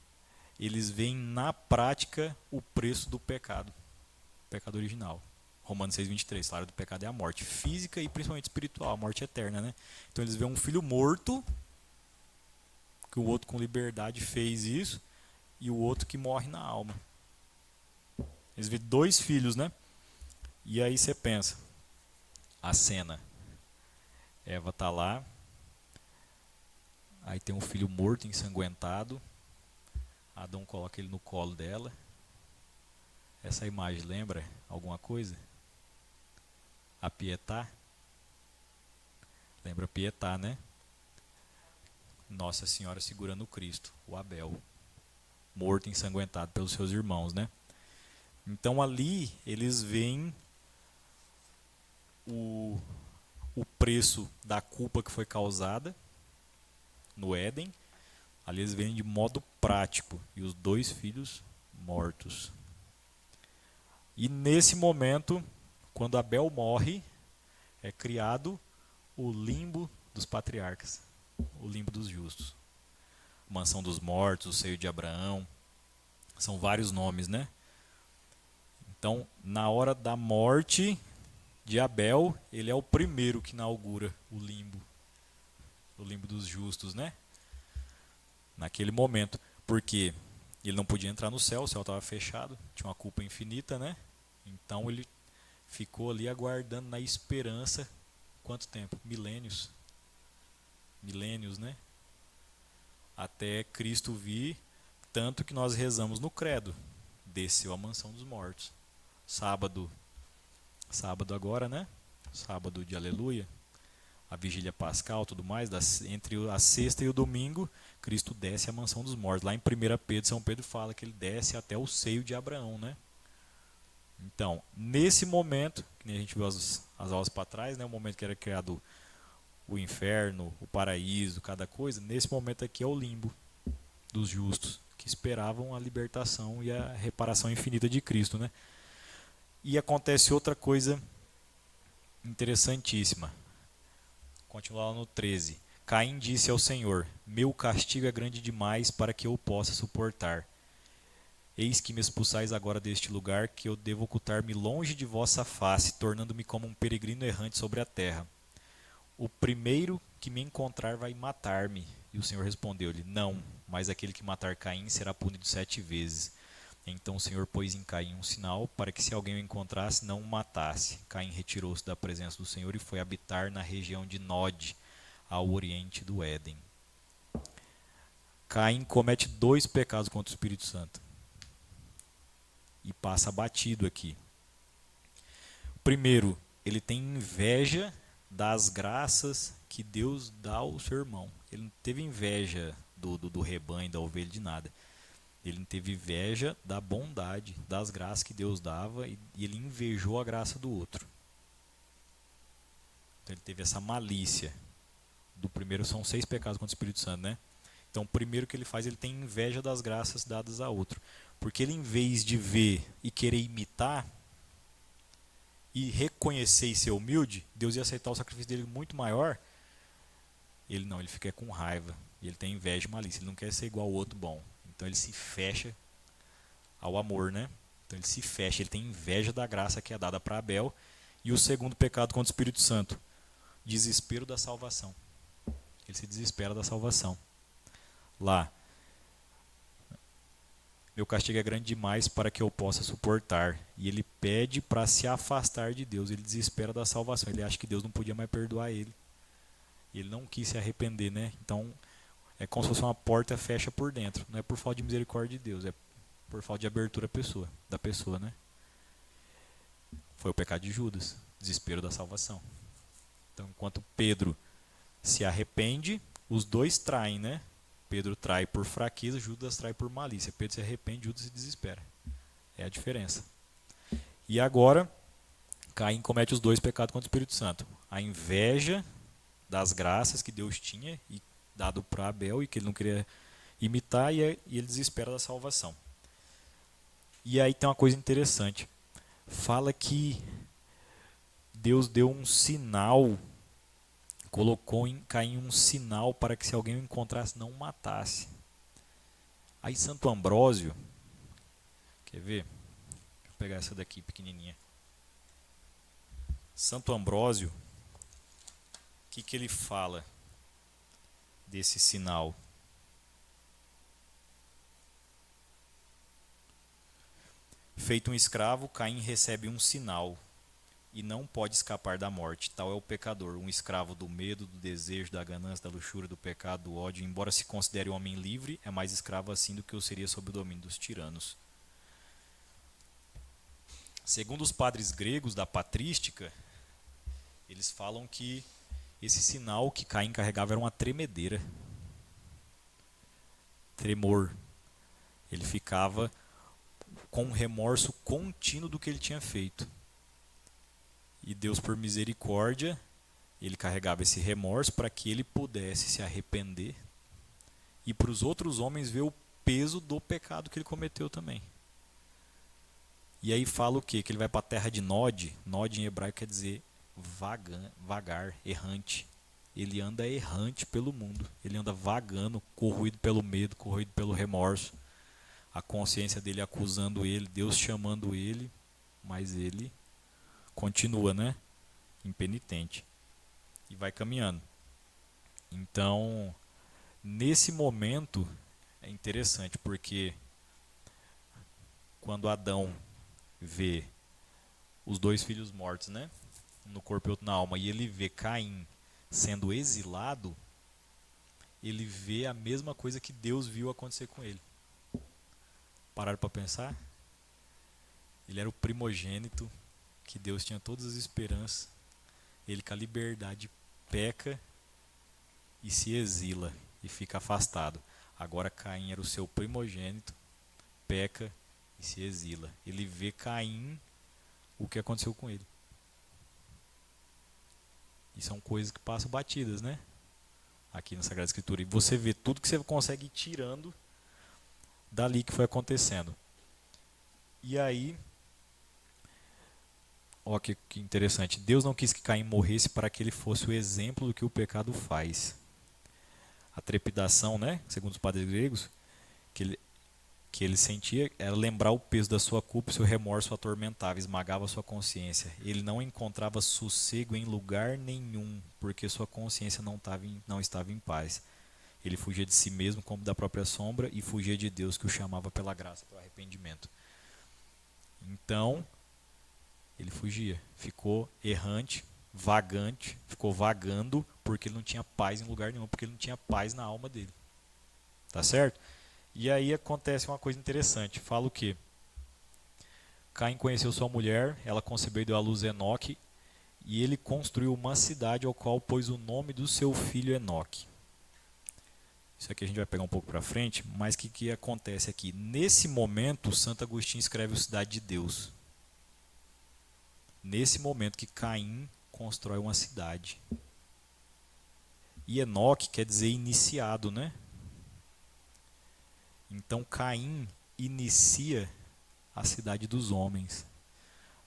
eles veem na prática o preço do pecado, o pecado original. Romanos 6:23, salário do pecado é a morte física e principalmente espiritual, a morte eterna, né? Então eles veem um filho morto, que o outro com liberdade fez isso, e o outro que morre na alma. Eles veem dois filhos, né? E aí você pensa, a cena, Eva tá lá, aí tem um filho morto, ensanguentado, Adão coloca ele no colo dela. Essa imagem lembra alguma coisa? A Pietá? Lembra Pietá, né? Nossa Senhora segurando o Cristo, o Abel, morto, ensanguentado pelos seus irmãos, né? Então ali eles veem o preço da culpa que foi causada no Éden. Ali eles veem de modo prático, e os dois filhos mortos. E nesse momento, quando Abel morre, é criado o limbo dos patriarcas, o limbo dos justos. Mansão dos mortos, o seio de Abraão, são vários nomes, né? Então, na hora da morte de Abel, ele é o primeiro que inaugura o limbo dos justos, né? Naquele momento, porque ele não podia entrar no céu, o céu estava fechado, tinha uma culpa infinita, né? Então ele ficou ali aguardando na esperança, quanto tempo? Milênios. Milênios, né? Até Cristo vir, tanto que nós rezamos no credo, desceu à mansão dos mortos. Sábado agora, né? Sábado de aleluia, a vigília pascal, tudo mais, entre a sexta e o domingo, Cristo desce à mansão dos mortos. Lá em 1 Pedro, São Pedro fala que ele desce até o seio de Abraão, né? Então, nesse momento, que a gente viu as aulas para trás, né? O momento que era criado o inferno, o paraíso, cada coisa, nesse momento aqui é o limbo dos justos, que esperavam a libertação e a reparação infinita de Cristo, né? E acontece outra coisa interessantíssima. Continuar no 13. Caim disse ao Senhor: meu castigo é grande demais para que eu possa suportar. Eis que me expulsais agora deste lugar, que eu devo ocultar-me longe de vossa face, tornando-me como um peregrino errante sobre a terra. O primeiro que me encontrar vai matar-me. E o Senhor respondeu-lhe: não, mas aquele que matar Caim será punido 7 vezes. Então o Senhor pôs em Caim um sinal, para que se alguém o encontrasse, não o matasse. Caim retirou-se da presença do Senhor e foi habitar na região de Nod, ao oriente do Éden. Caim comete 2 pecados contra o Espírito Santo. E passa batido aqui. Primeiro, ele tem inveja das graças que Deus dá ao seu irmão. Ele não teve inveja do rebanho, da ovelha, de nada. Ele não teve inveja da bondade, das graças que Deus dava, e ele invejou a graça do outro. Então ele teve essa malícia. Do primeiro são 6 pecados contra o Espírito Santo, né? Então o primeiro que ele faz, ele tem inveja das graças dadas a outro. Porque ele, em vez de ver e querer imitar, e reconhecer e ser humilde, Deus ia aceitar o sacrifício dele muito maior. Ele não, ele fica com raiva. E ele tem inveja e malícia. Ele não quer ser igual ao outro bom. Então ele se fecha ao amor, né? Então ele se fecha, ele tem inveja da graça que é dada para Abel. E o segundo pecado contra o Espírito Santo, desespero da salvação. Ele se desespera da salvação. Lá, meu castigo é grande demais para que eu possa suportar. E ele pede para se afastar de Deus. Ele desespera da salvação. Ele acha que Deus não podia mais perdoar ele. E ele não quis se arrepender, né? Então, é como se fosse uma porta fecha por dentro. Não é por falta de misericórdia de Deus, é por falta de abertura da pessoa, né? Foi o pecado de Judas, desespero da salvação. Então, enquanto Pedro se arrepende, os dois traem, né? Pedro trai por fraqueza, Judas trai por malícia. Pedro se arrepende, Judas se desespera. É a diferença. E agora, Caim comete os 2 pecados contra o Espírito Santo. A inveja das graças que Deus tinha e dado para Abel e que ele não queria imitar, e ele desespera da salvação. E aí tem uma coisa interessante. Fala que Deus deu um sinal, colocou em Caim um sinal para que se alguém o encontrasse não o matasse. Aí Santo Ambrósio, quer ver? Deixa eu pegar essa daqui pequenininha. Santo Ambrósio, o que ele fala desse sinal? Feito um escravo, Caim recebe um sinal e não pode escapar da morte. Tal é o pecador, um escravo do medo, do desejo, da ganância, da luxúria, do pecado, do ódio. Embora se considere um homem livre, é mais escravo assim do que o seria sob o domínio dos tiranos. Segundo os padres gregos da patrística, eles falam que esse sinal que Caim carregava era uma tremedeira. Tremor. Ele ficava com um remorso contínuo do que ele tinha feito. E Deus, por misericórdia, ele carregava esse remorso para que ele pudesse se arrepender e para os outros homens ver o peso do pecado que ele cometeu também. E aí fala o quê? Que ele vai para a terra de Nod. Nod em hebraico quer dizer vagar, errante. Ele anda errante pelo mundo. Ele anda vagando, corroído pelo medo, corroído pelo remorso. A consciência dele acusando ele, Deus chamando ele, mas ele continua, né? Impenitente. E vai caminhando. Então, nesse momento, é interessante, porque quando Adão vê os 2 filhos mortos, né? Um no corpo e outro na alma, e ele vê Caim sendo exilado, ele vê a mesma coisa que Deus viu acontecer com ele. Pararam para pensar? Ele era o primogênito, que Deus tinha todas as esperanças. Ele, com a liberdade, peca e se exila e fica afastado. Agora Caim era o seu primogênito, peca e se exila. Ele vê Caim, o que aconteceu com ele. E são coisas que passam batidas, né? Aqui na Sagrada Escritura. E você vê tudo que você consegue ir tirando dali que foi acontecendo. E aí, ó, que interessante. Deus não quis que Caim morresse para que ele fosse o exemplo do que o pecado faz. A trepidação, né? Segundo os padres gregos, que ele sentia era lembrar o peso da sua culpa e seu remorso o atormentava, esmagava sua consciência. Ele não encontrava sossego em lugar nenhum, porque sua consciência não estava em paz. Ele fugia de si mesmo como da própria sombra e fugia de Deus que o chamava pela graça, pelo arrependimento. Então, ele fugia, ficou errante, vagante, ficou vagando porque ele não tinha paz em lugar nenhum, porque ele não tinha paz na alma dele. Tá certo? E aí acontece uma coisa interessante. Fala o quê? Caim conheceu sua mulher, ela concebeu e deu à luz Enoque, e ele construiu uma cidade ao qual pôs o nome do seu filho Enoque. Isso aqui a gente vai pegar um pouco para frente, mas o que acontece aqui? Nesse momento, Santo Agostinho escreve o Cidade de Deus. Nesse momento que Caim constrói uma cidade. E Enoque quer dizer iniciado, né? Então Caim inicia a cidade dos homens.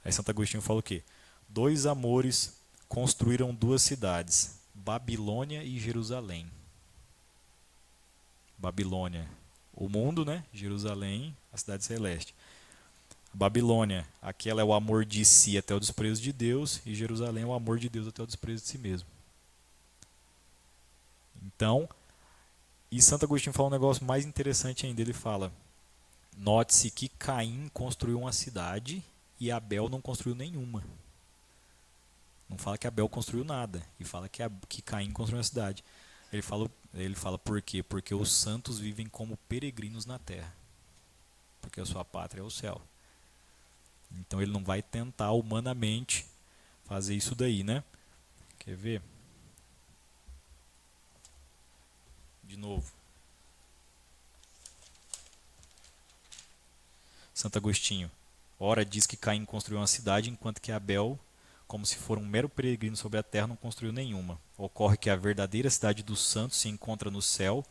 Aí Santo Agostinho fala o quê? Dois amores construíram duas cidades, Babilônia e Jerusalém. Babilônia, o mundo, né? Jerusalém, a cidade celeste. Babilônia, aquela é o amor de si até o desprezo de Deus, e Jerusalém é o amor de Deus até o desprezo de si mesmo. Então, e Santo Agostinho fala um negócio mais interessante ainda, ele fala: note-se que Caim construiu uma cidade e Abel não construiu nenhuma. Não fala que Abel construiu nada, e fala que Caim construiu uma cidade. Ele fala por quê? Porque os santos vivem como peregrinos na terra, porque a sua pátria é o céu. Então ele não vai tentar humanamente fazer isso daí, né? Quer ver? De novo. Santo Agostinho. Ora diz que Caim construiu uma cidade, enquanto que Abel, como se for um mero peregrino sobre a terra, não construiu nenhuma. Ocorre que a verdadeira cidade dos santos se encontra no céu,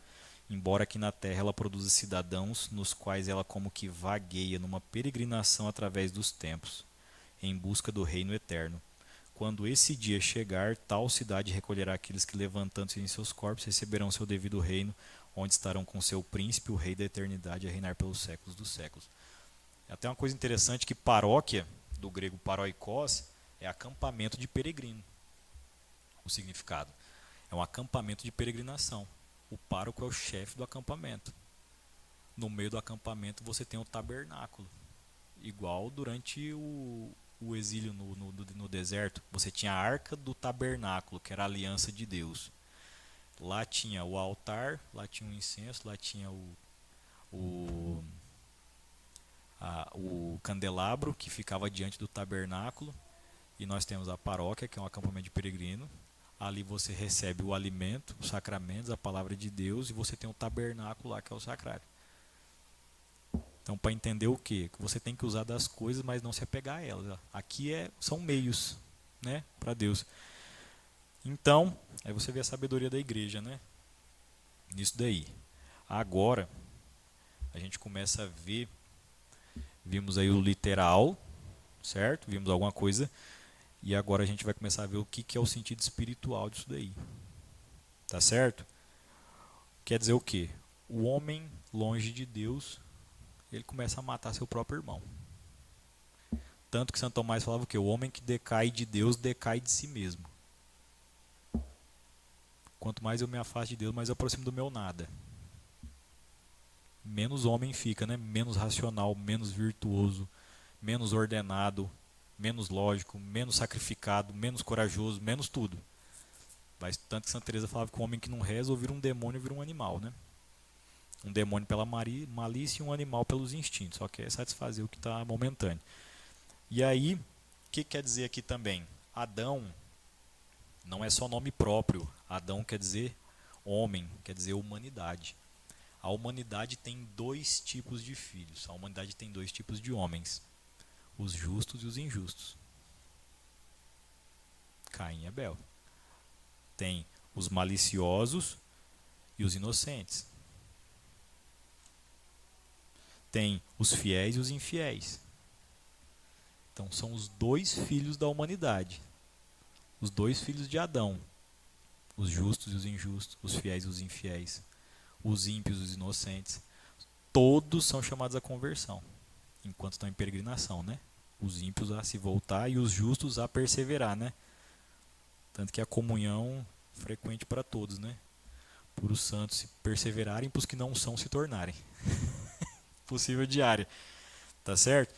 embora aqui na terra ela produza cidadãos, nos quais ela como que vagueia numa peregrinação através dos tempos, em busca do reino eterno. Quando esse dia chegar, tal cidade recolherá aqueles que, levantando-se em seus corpos, receberão seu devido reino, onde estarão com seu príncipe, o rei da eternidade, a reinar pelos séculos dos séculos. Até uma coisa interessante que paróquia, do grego paroikos, é acampamento de peregrino. O significado é um acampamento de peregrinação. O pároco é o chefe do acampamento. No meio do acampamento você tem o tabernáculo. Igual durante o exílio no deserto, você tinha a arca do tabernáculo, que era a aliança de Deus. Lá tinha o altar, lá tinha o incenso, lá tinha o candelabro que ficava diante do tabernáculo, e nós temos a paróquia, que é um acampamento de peregrino. Ali você recebe o alimento, os sacramentos, a palavra de Deus, e você tem o tabernáculo lá, que é o sacrário. Então, para entender o quê? Que você tem que usar das coisas, mas não se apegar a elas. Aqui são meios, né, para Deus. Então, aí você vê a sabedoria da igreja, né? Nisso daí. Agora, a gente começa a ver, vimos aí o literal, certo? Vimos alguma coisa, e agora a gente vai começar a ver o que é o sentido espiritual disso daí. Tá certo? Quer dizer o quê? O homem longe de Deus, ele começa a matar seu próprio irmão. Tanto que Santo Tomás falava o quê? O homem que decai de Deus, decai de si mesmo. Quanto mais eu me afasto de Deus, mais eu aproximo do meu nada. Menos homem fica, né? Menos racional, menos virtuoso, menos ordenado, menos lógico, menos sacrificado, menos corajoso, menos tudo. Mas tanto que Santa Teresa falava que o homem que não reza ou vira um demônio ou vira um animal, né? Um demônio pela malícia e um animal pelos instintos, só quer satisfazer o que está momentâneo. E aí, o que quer dizer aqui também? Adão não é só nome próprio. Adão quer dizer homem, quer dizer humanidade. A humanidade tem dois tipos de filhos. A humanidade tem dois tipos de homens: os justos e os injustos. Caim e Abel. Tem os maliciosos e os inocentes. Tem os fiéis e os infiéis. Então são os dois filhos da humanidade. Os dois filhos de Adão. Os justos e os injustos, os fiéis e os infiéis, os ímpios e os inocentes. Todos são chamados à conversão, enquanto estão em peregrinação, né? Os ímpios a se voltar e os justos a perseverar, né? Tanto que a comunhão frequente para todos, né? Por os santos se perseverarem, para os que não são se tornarem. Possível diária, tá certo?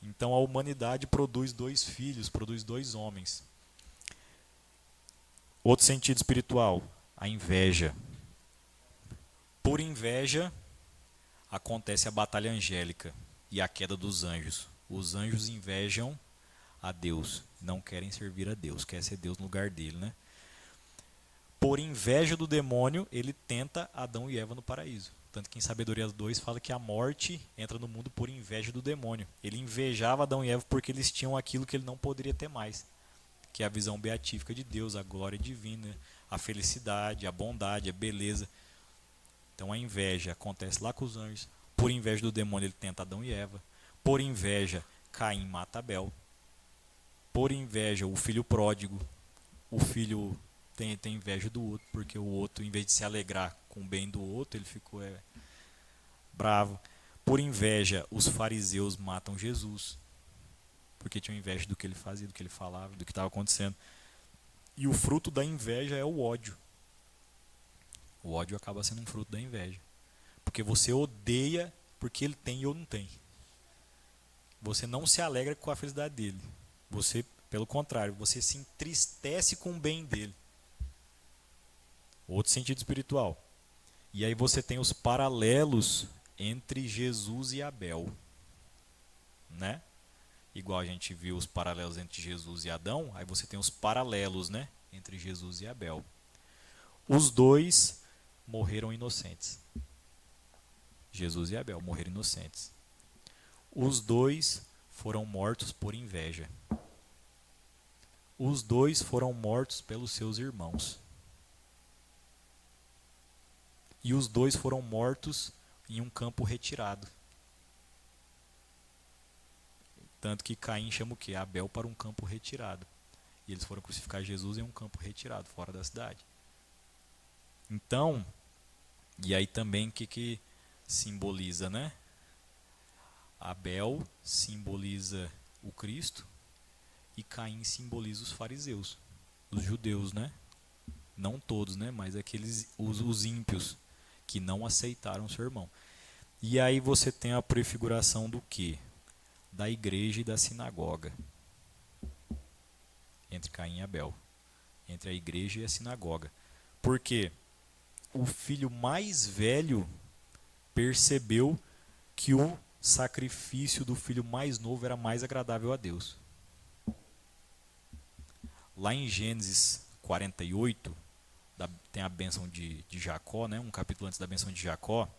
Então a humanidade produz dois filhos, produz dois homens. Outro sentido espiritual, a inveja. Por inveja, acontece a batalha angélica e a queda dos anjos. Os anjos invejam a Deus, não querem servir a Deus, quer ser Deus no lugar dele, né? Por inveja do demônio, ele tenta Adão e Eva no paraíso. Tanto que em Sabedoria 2 fala que a morte entra no mundo por inveja do demônio. Ele invejava Adão e Eva porque eles tinham aquilo que ele não poderia ter mais, que é a visão beatífica de Deus, a glória divina, a felicidade, a bondade, a beleza. Então a inveja acontece lá com os anjos. Por inveja do demônio, ele tenta Adão e Eva. Por inveja, Caim mata Abel. Por inveja, o filho pródigo, o filho tem inveja do outro, porque o outro, em vez de se alegrar com o bem do outro, ele ficou bravo. Por inveja, os fariseus matam Jesus, porque tinham inveja do que ele fazia, do que ele falava, do que estava acontecendo. E o fruto da inveja é o ódio. O ódio acaba sendo um fruto da inveja, porque você odeia porque ele tem e eu não tenho. Você não se alegra com a felicidade dele. Você, pelo contrário, você se entristece com o bem dele. Outro sentido espiritual. E aí você tem os paralelos entre Jesus e Abel, né? Igual a gente viu os paralelos entre Jesus e Adão, aí você tem os paralelos, né, entre Jesus e Abel. Os dois morreram inocentes. Jesus e Abel morreram inocentes. Os dois foram mortos por inveja. Os dois foram mortos pelos seus irmãos. E os dois foram mortos em um campo retirado. Tanto que Caim chama o quê? Abel para um campo retirado. E eles foram crucificar Jesus em um campo retirado, fora da cidade. Então, e aí também o que simboliza, né? Abel simboliza o Cristo e Caim simboliza os fariseus, os judeus, né? Não todos, né? Mas aqueles, os ímpios, que não aceitaram seu irmão. E aí você tem a prefiguração do quê? Da igreja e da sinagoga. Entre Caim e Abel. Entre a igreja e a sinagoga. Porque o filho mais velho percebeu que o sacrifício do filho mais novo era mais agradável a Deus. Lá em Gênesis 48, tem a bênção de Jacó, né? Um capítulo antes da bênção de Jacó.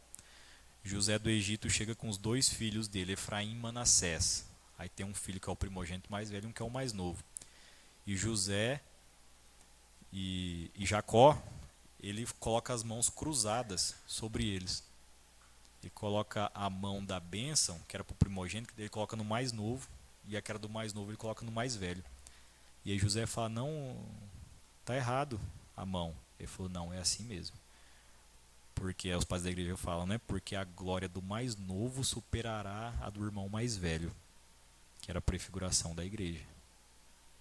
José do Egito chega com os dois filhos dele, Efraim e Manassés. Aí tem um filho que é o primogênito mais velho e um que é o mais novo. E José e Jacó, ele coloca as mãos cruzadas sobre eles. Ele coloca a mão da bênção, que era para o primogênito, ele coloca no mais novo, e a que era do mais novo ele coloca no mais velho. E aí José fala, não, tá errado a mão. Ele falou, não, é assim mesmo. Porque os pais da igreja falam, né? Porque a glória do mais novo superará a do irmão mais velho, que era a prefiguração da igreja,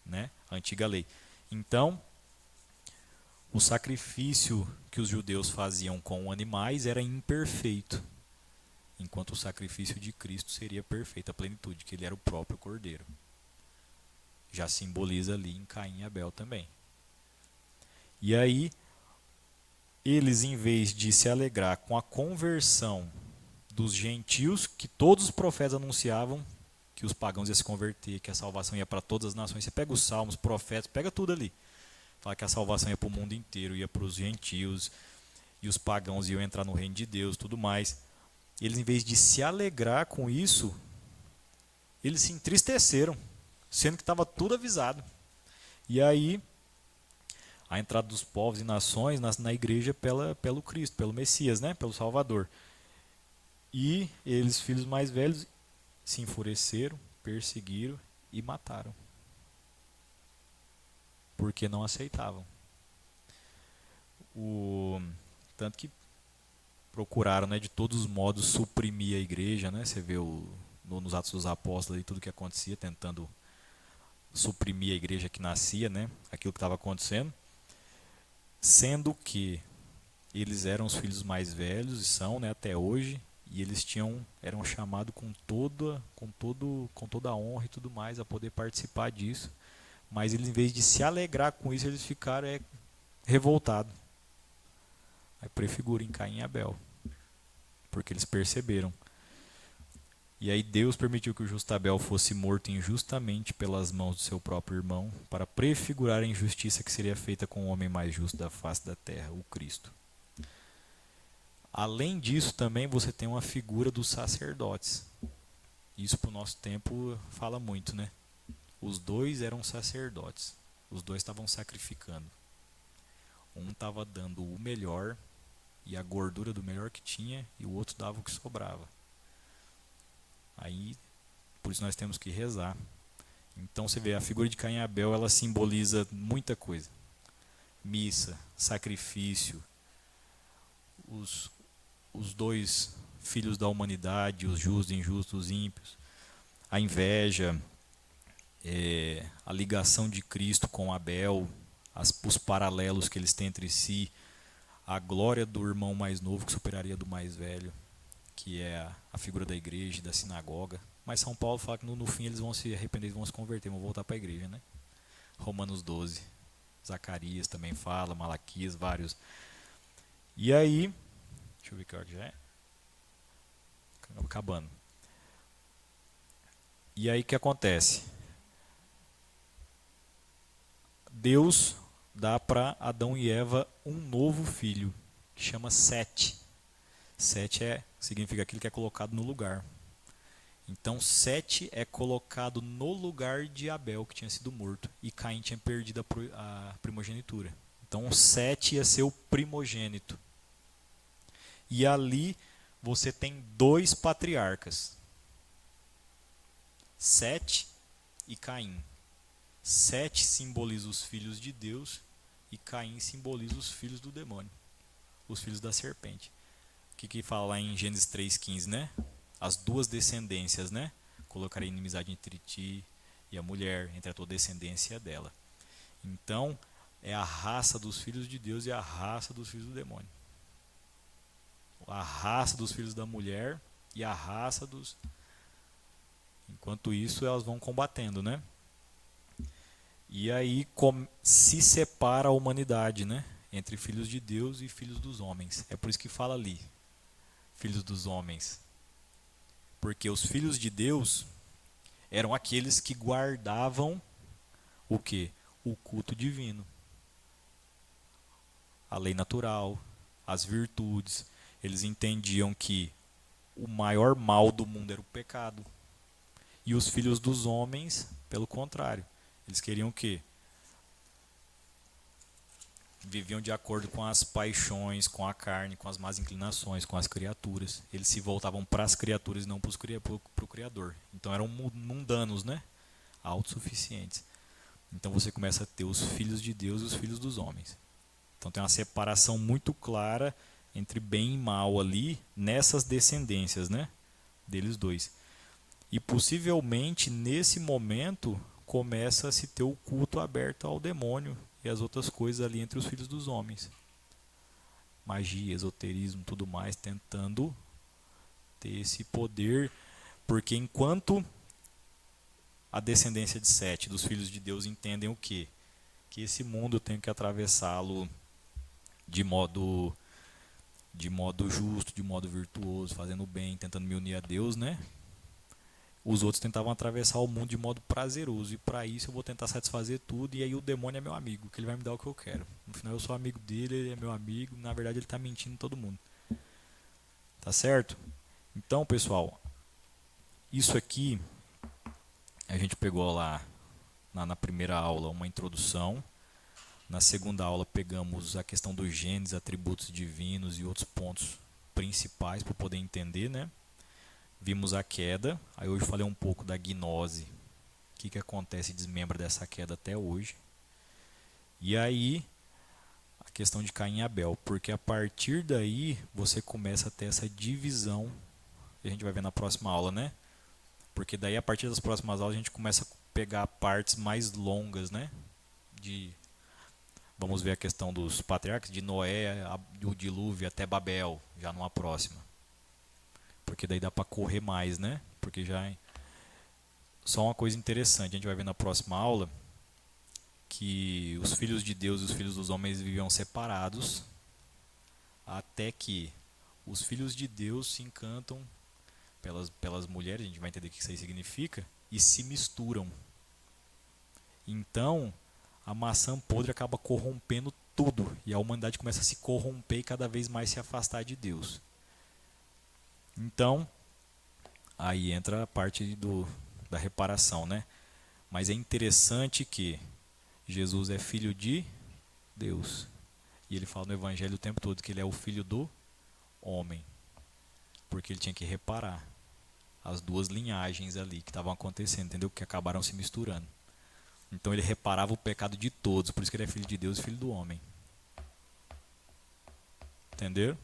né? A antiga lei. Então, o sacrifício que os judeus faziam com animais era imperfeito, enquanto o sacrifício de Cristo seria perfeito, a plenitude, que ele era o próprio Cordeiro. Já simboliza ali em Caim e Abel também. E aí, eles, em vez de se alegrar com a conversão dos gentios, que todos os profetas anunciavam que os pagãos iam se converter, que a salvação ia para todas as nações. Você pega os salmos, profetas, pega tudo ali. Fala que a salvação ia para o mundo inteiro, ia para os gentios, e os pagãos iam entrar no reino de Deus, tudo mais. Eles, em vez de se alegrar com isso, eles se entristeceram, sendo que estava tudo avisado. E aí, a entrada dos povos e nações na igreja pelo Cristo, pelo Messias, né? Pelo Salvador. E eles, filhos mais velhos, se enfureceram, perseguiram e mataram. Porque não aceitavam. Tanto que procuraram, né, de todos os modos suprimir a igreja, né? Você vê nos Atos dos Apóstolos e tudo que acontecia, tentando suprimir a igreja que nascia, né? Aquilo que estava acontecendo. Sendo que eles eram os filhos mais velhos e são, né, até hoje, e eles eram chamados com toda a honra e tudo mais a poder participar disso, mas eles, em vez de se alegrar com isso, eles ficaram revoltados. Aí prefigura em Caim e Abel. porque eles perceberam. E aí Deus permitiu que o justo Abel fosse morto injustamente pelas mãos do seu próprio irmão, para prefigurar a injustiça que seria feita com o homem mais justo da face da terra, o Cristo. Além disso, também você tem uma figura dos sacerdotes. Isso para o nosso tempo fala muito, né? Os dois eram sacerdotes. Os dois estavam sacrificando. Um estava dando o melhor e a gordura do melhor que tinha, e o outro dava o que sobrava. Aí, por isso nós temos que rezar. Então você vê, a figura de Caim e Abel, ela simboliza muita coisa. Missa, sacrifício, os dois filhos da humanidade, os justos, injustos, ímpios, a inveja, a ligação de Cristo com Abel, os paralelos que eles têm entre si, a glória do irmão mais novo que superaria do mais velho, que é a figura da igreja, da sinagoga. Mas São Paulo fala que no fim eles vão se arrepender, vão se converter, vão voltar para a igreja, né? Romanos 12. Zacarias também fala, Malaquias, vários. E aí, deixa eu ver que hora que já é. Acabando. E aí o que acontece? Deus dá para Adão e Eva um novo filho, que chama Sete. Sete significa aquele que é colocado no lugar. Então Sete é colocado no lugar de Abel, que tinha sido morto, e Caim tinha perdido a primogenitura. Então Sete ia ser o primogênito. E ali você tem dois patriarcas, Sete e Caim. Sete simboliza os filhos de Deus e Caim simboliza os filhos do demônio, os filhos da serpente. O que fala lá em Gênesis 3,15, né? As duas descendências, né? Colocarei inimizade entre ti e a mulher, entre a tua descendência e a dela. Então, é a raça dos filhos de Deus e a raça dos filhos do demônio. A raça dos filhos da mulher e a raça dos... Enquanto isso, elas vão combatendo, né? E aí se separa a humanidade, né? Entre filhos de Deus e filhos dos homens. É por isso que fala ali, filhos dos homens. Porque os filhos de Deus eram aqueles que guardavam o quê? O culto divino. A lei natural, as virtudes. Eles entendiam que o maior mal do mundo era o pecado. E os filhos dos homens, pelo contrário, eles queriam o quê? Viviam de acordo com as paixões, com a carne, com as más inclinações, com as criaturas. Eles se voltavam para as criaturas e não para o Criador. Então eram mundanos, né? Autossuficientes. Então você começa a ter os filhos de Deus e os filhos dos homens. Então tem uma separação muito clara entre bem e mal ali, nessas descendências, né? Deles dois. E possivelmente nesse momento começa a se ter o culto aberto ao demônio e as outras coisas ali entre os filhos dos homens. Magia, esoterismo, tudo mais, tentando ter esse poder, porque enquanto a descendência de Sete, dos filhos de Deus, entendem o quê? Que esse mundo eu tenho que atravessá-lo de modo justo, de modo virtuoso, fazendo o bem, tentando me unir a Deus, né? Os outros tentavam atravessar o mundo de modo prazeroso. E para isso eu vou tentar satisfazer tudo. E aí o demônio é meu amigo, que ele vai me dar o que eu quero. No final eu sou amigo dele, ele é meu amigo. Na verdade ele está mentindo todo mundo. Tá certo? Então, pessoal, isso aqui a gente pegou lá na primeira aula uma introdução. Na segunda aula pegamos a questão dos genes, atributos divinos e outros pontos principais para poder entender, né? Vimos a queda, aí hoje eu falei um pouco da gnose, o que acontece e desmembra dessa queda até hoje. E aí, a questão de Caim e Abel, porque a partir daí você começa a ter essa divisão, que a gente vai ver na próxima aula, né? Porque daí a partir das próximas aulas a gente começa a pegar partes mais longas, né? Vamos ver a questão dos patriarcas, de Noé, o dilúvio até Babel, já numa próxima. Porque daí dá para correr mais, né? Porque já só uma coisa interessante, a gente vai ver na próxima aula que os filhos de Deus e os filhos dos homens viviam separados até que os filhos de Deus se encantam pelas mulheres, a gente vai entender o que isso aí significa, e se misturam. Então, a maçã podre acaba corrompendo tudo, e a humanidade começa a se corromper e cada vez mais se afastar de Deus. Então, aí entra a parte da reparação, né? Mas é interessante que Jesus é filho de Deus. E ele fala no Evangelho o tempo todo que ele é o filho do homem. Porque ele tinha que reparar as duas linhagens ali que estavam acontecendo, entendeu? Que acabaram se misturando. Então ele reparava o pecado de todos, por isso que ele é filho de Deus e filho do homem. Entenderam?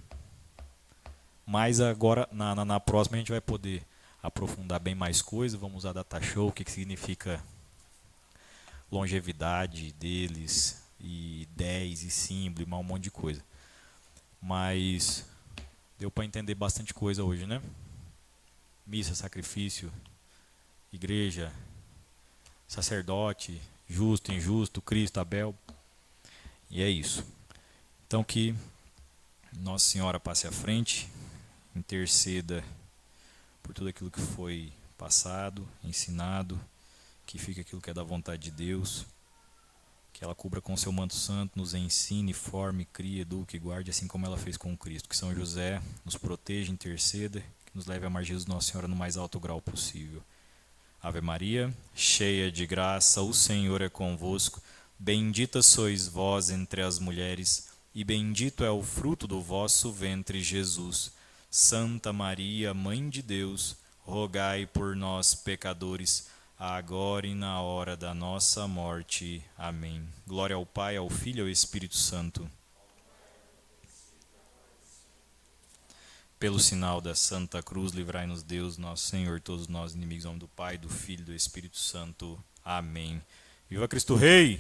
Mas agora, na próxima, a gente vai poder aprofundar bem mais coisas. Vamos usar data show, o que significa longevidade deles, e 10 e símbolo, e um monte de coisa. Mas deu para entender bastante coisa hoje, né? Missa, sacrifício, igreja, sacerdote, justo, injusto, Cristo, Abel. E é isso. Então que Nossa Senhora passe à frente, interceda por tudo aquilo que foi passado, ensinado, que fique aquilo que é da vontade de Deus, que ela cubra com seu manto santo, nos ensine, forme, crie, eduque e guarde, assim como ela fez com Cristo. Que São José nos proteja, interceda, que nos leve a amar Jesus Nossa Senhora no mais alto grau possível. Ave Maria, cheia de graça, o Senhor é convosco. Bendita sois vós entre as mulheres, e bendito é o fruto do vosso ventre, Jesus. Santa Maria, Mãe de Deus, rogai por nós, pecadores, agora e na hora da nossa morte. Amém. Glória ao Pai, ao Filho e ao Espírito Santo. Pelo sinal da Santa Cruz, livrai-nos Deus, nosso Senhor, todos nós inimigos, em nome do Pai, do Filho e do Espírito Santo. Amém. Viva Cristo Rei!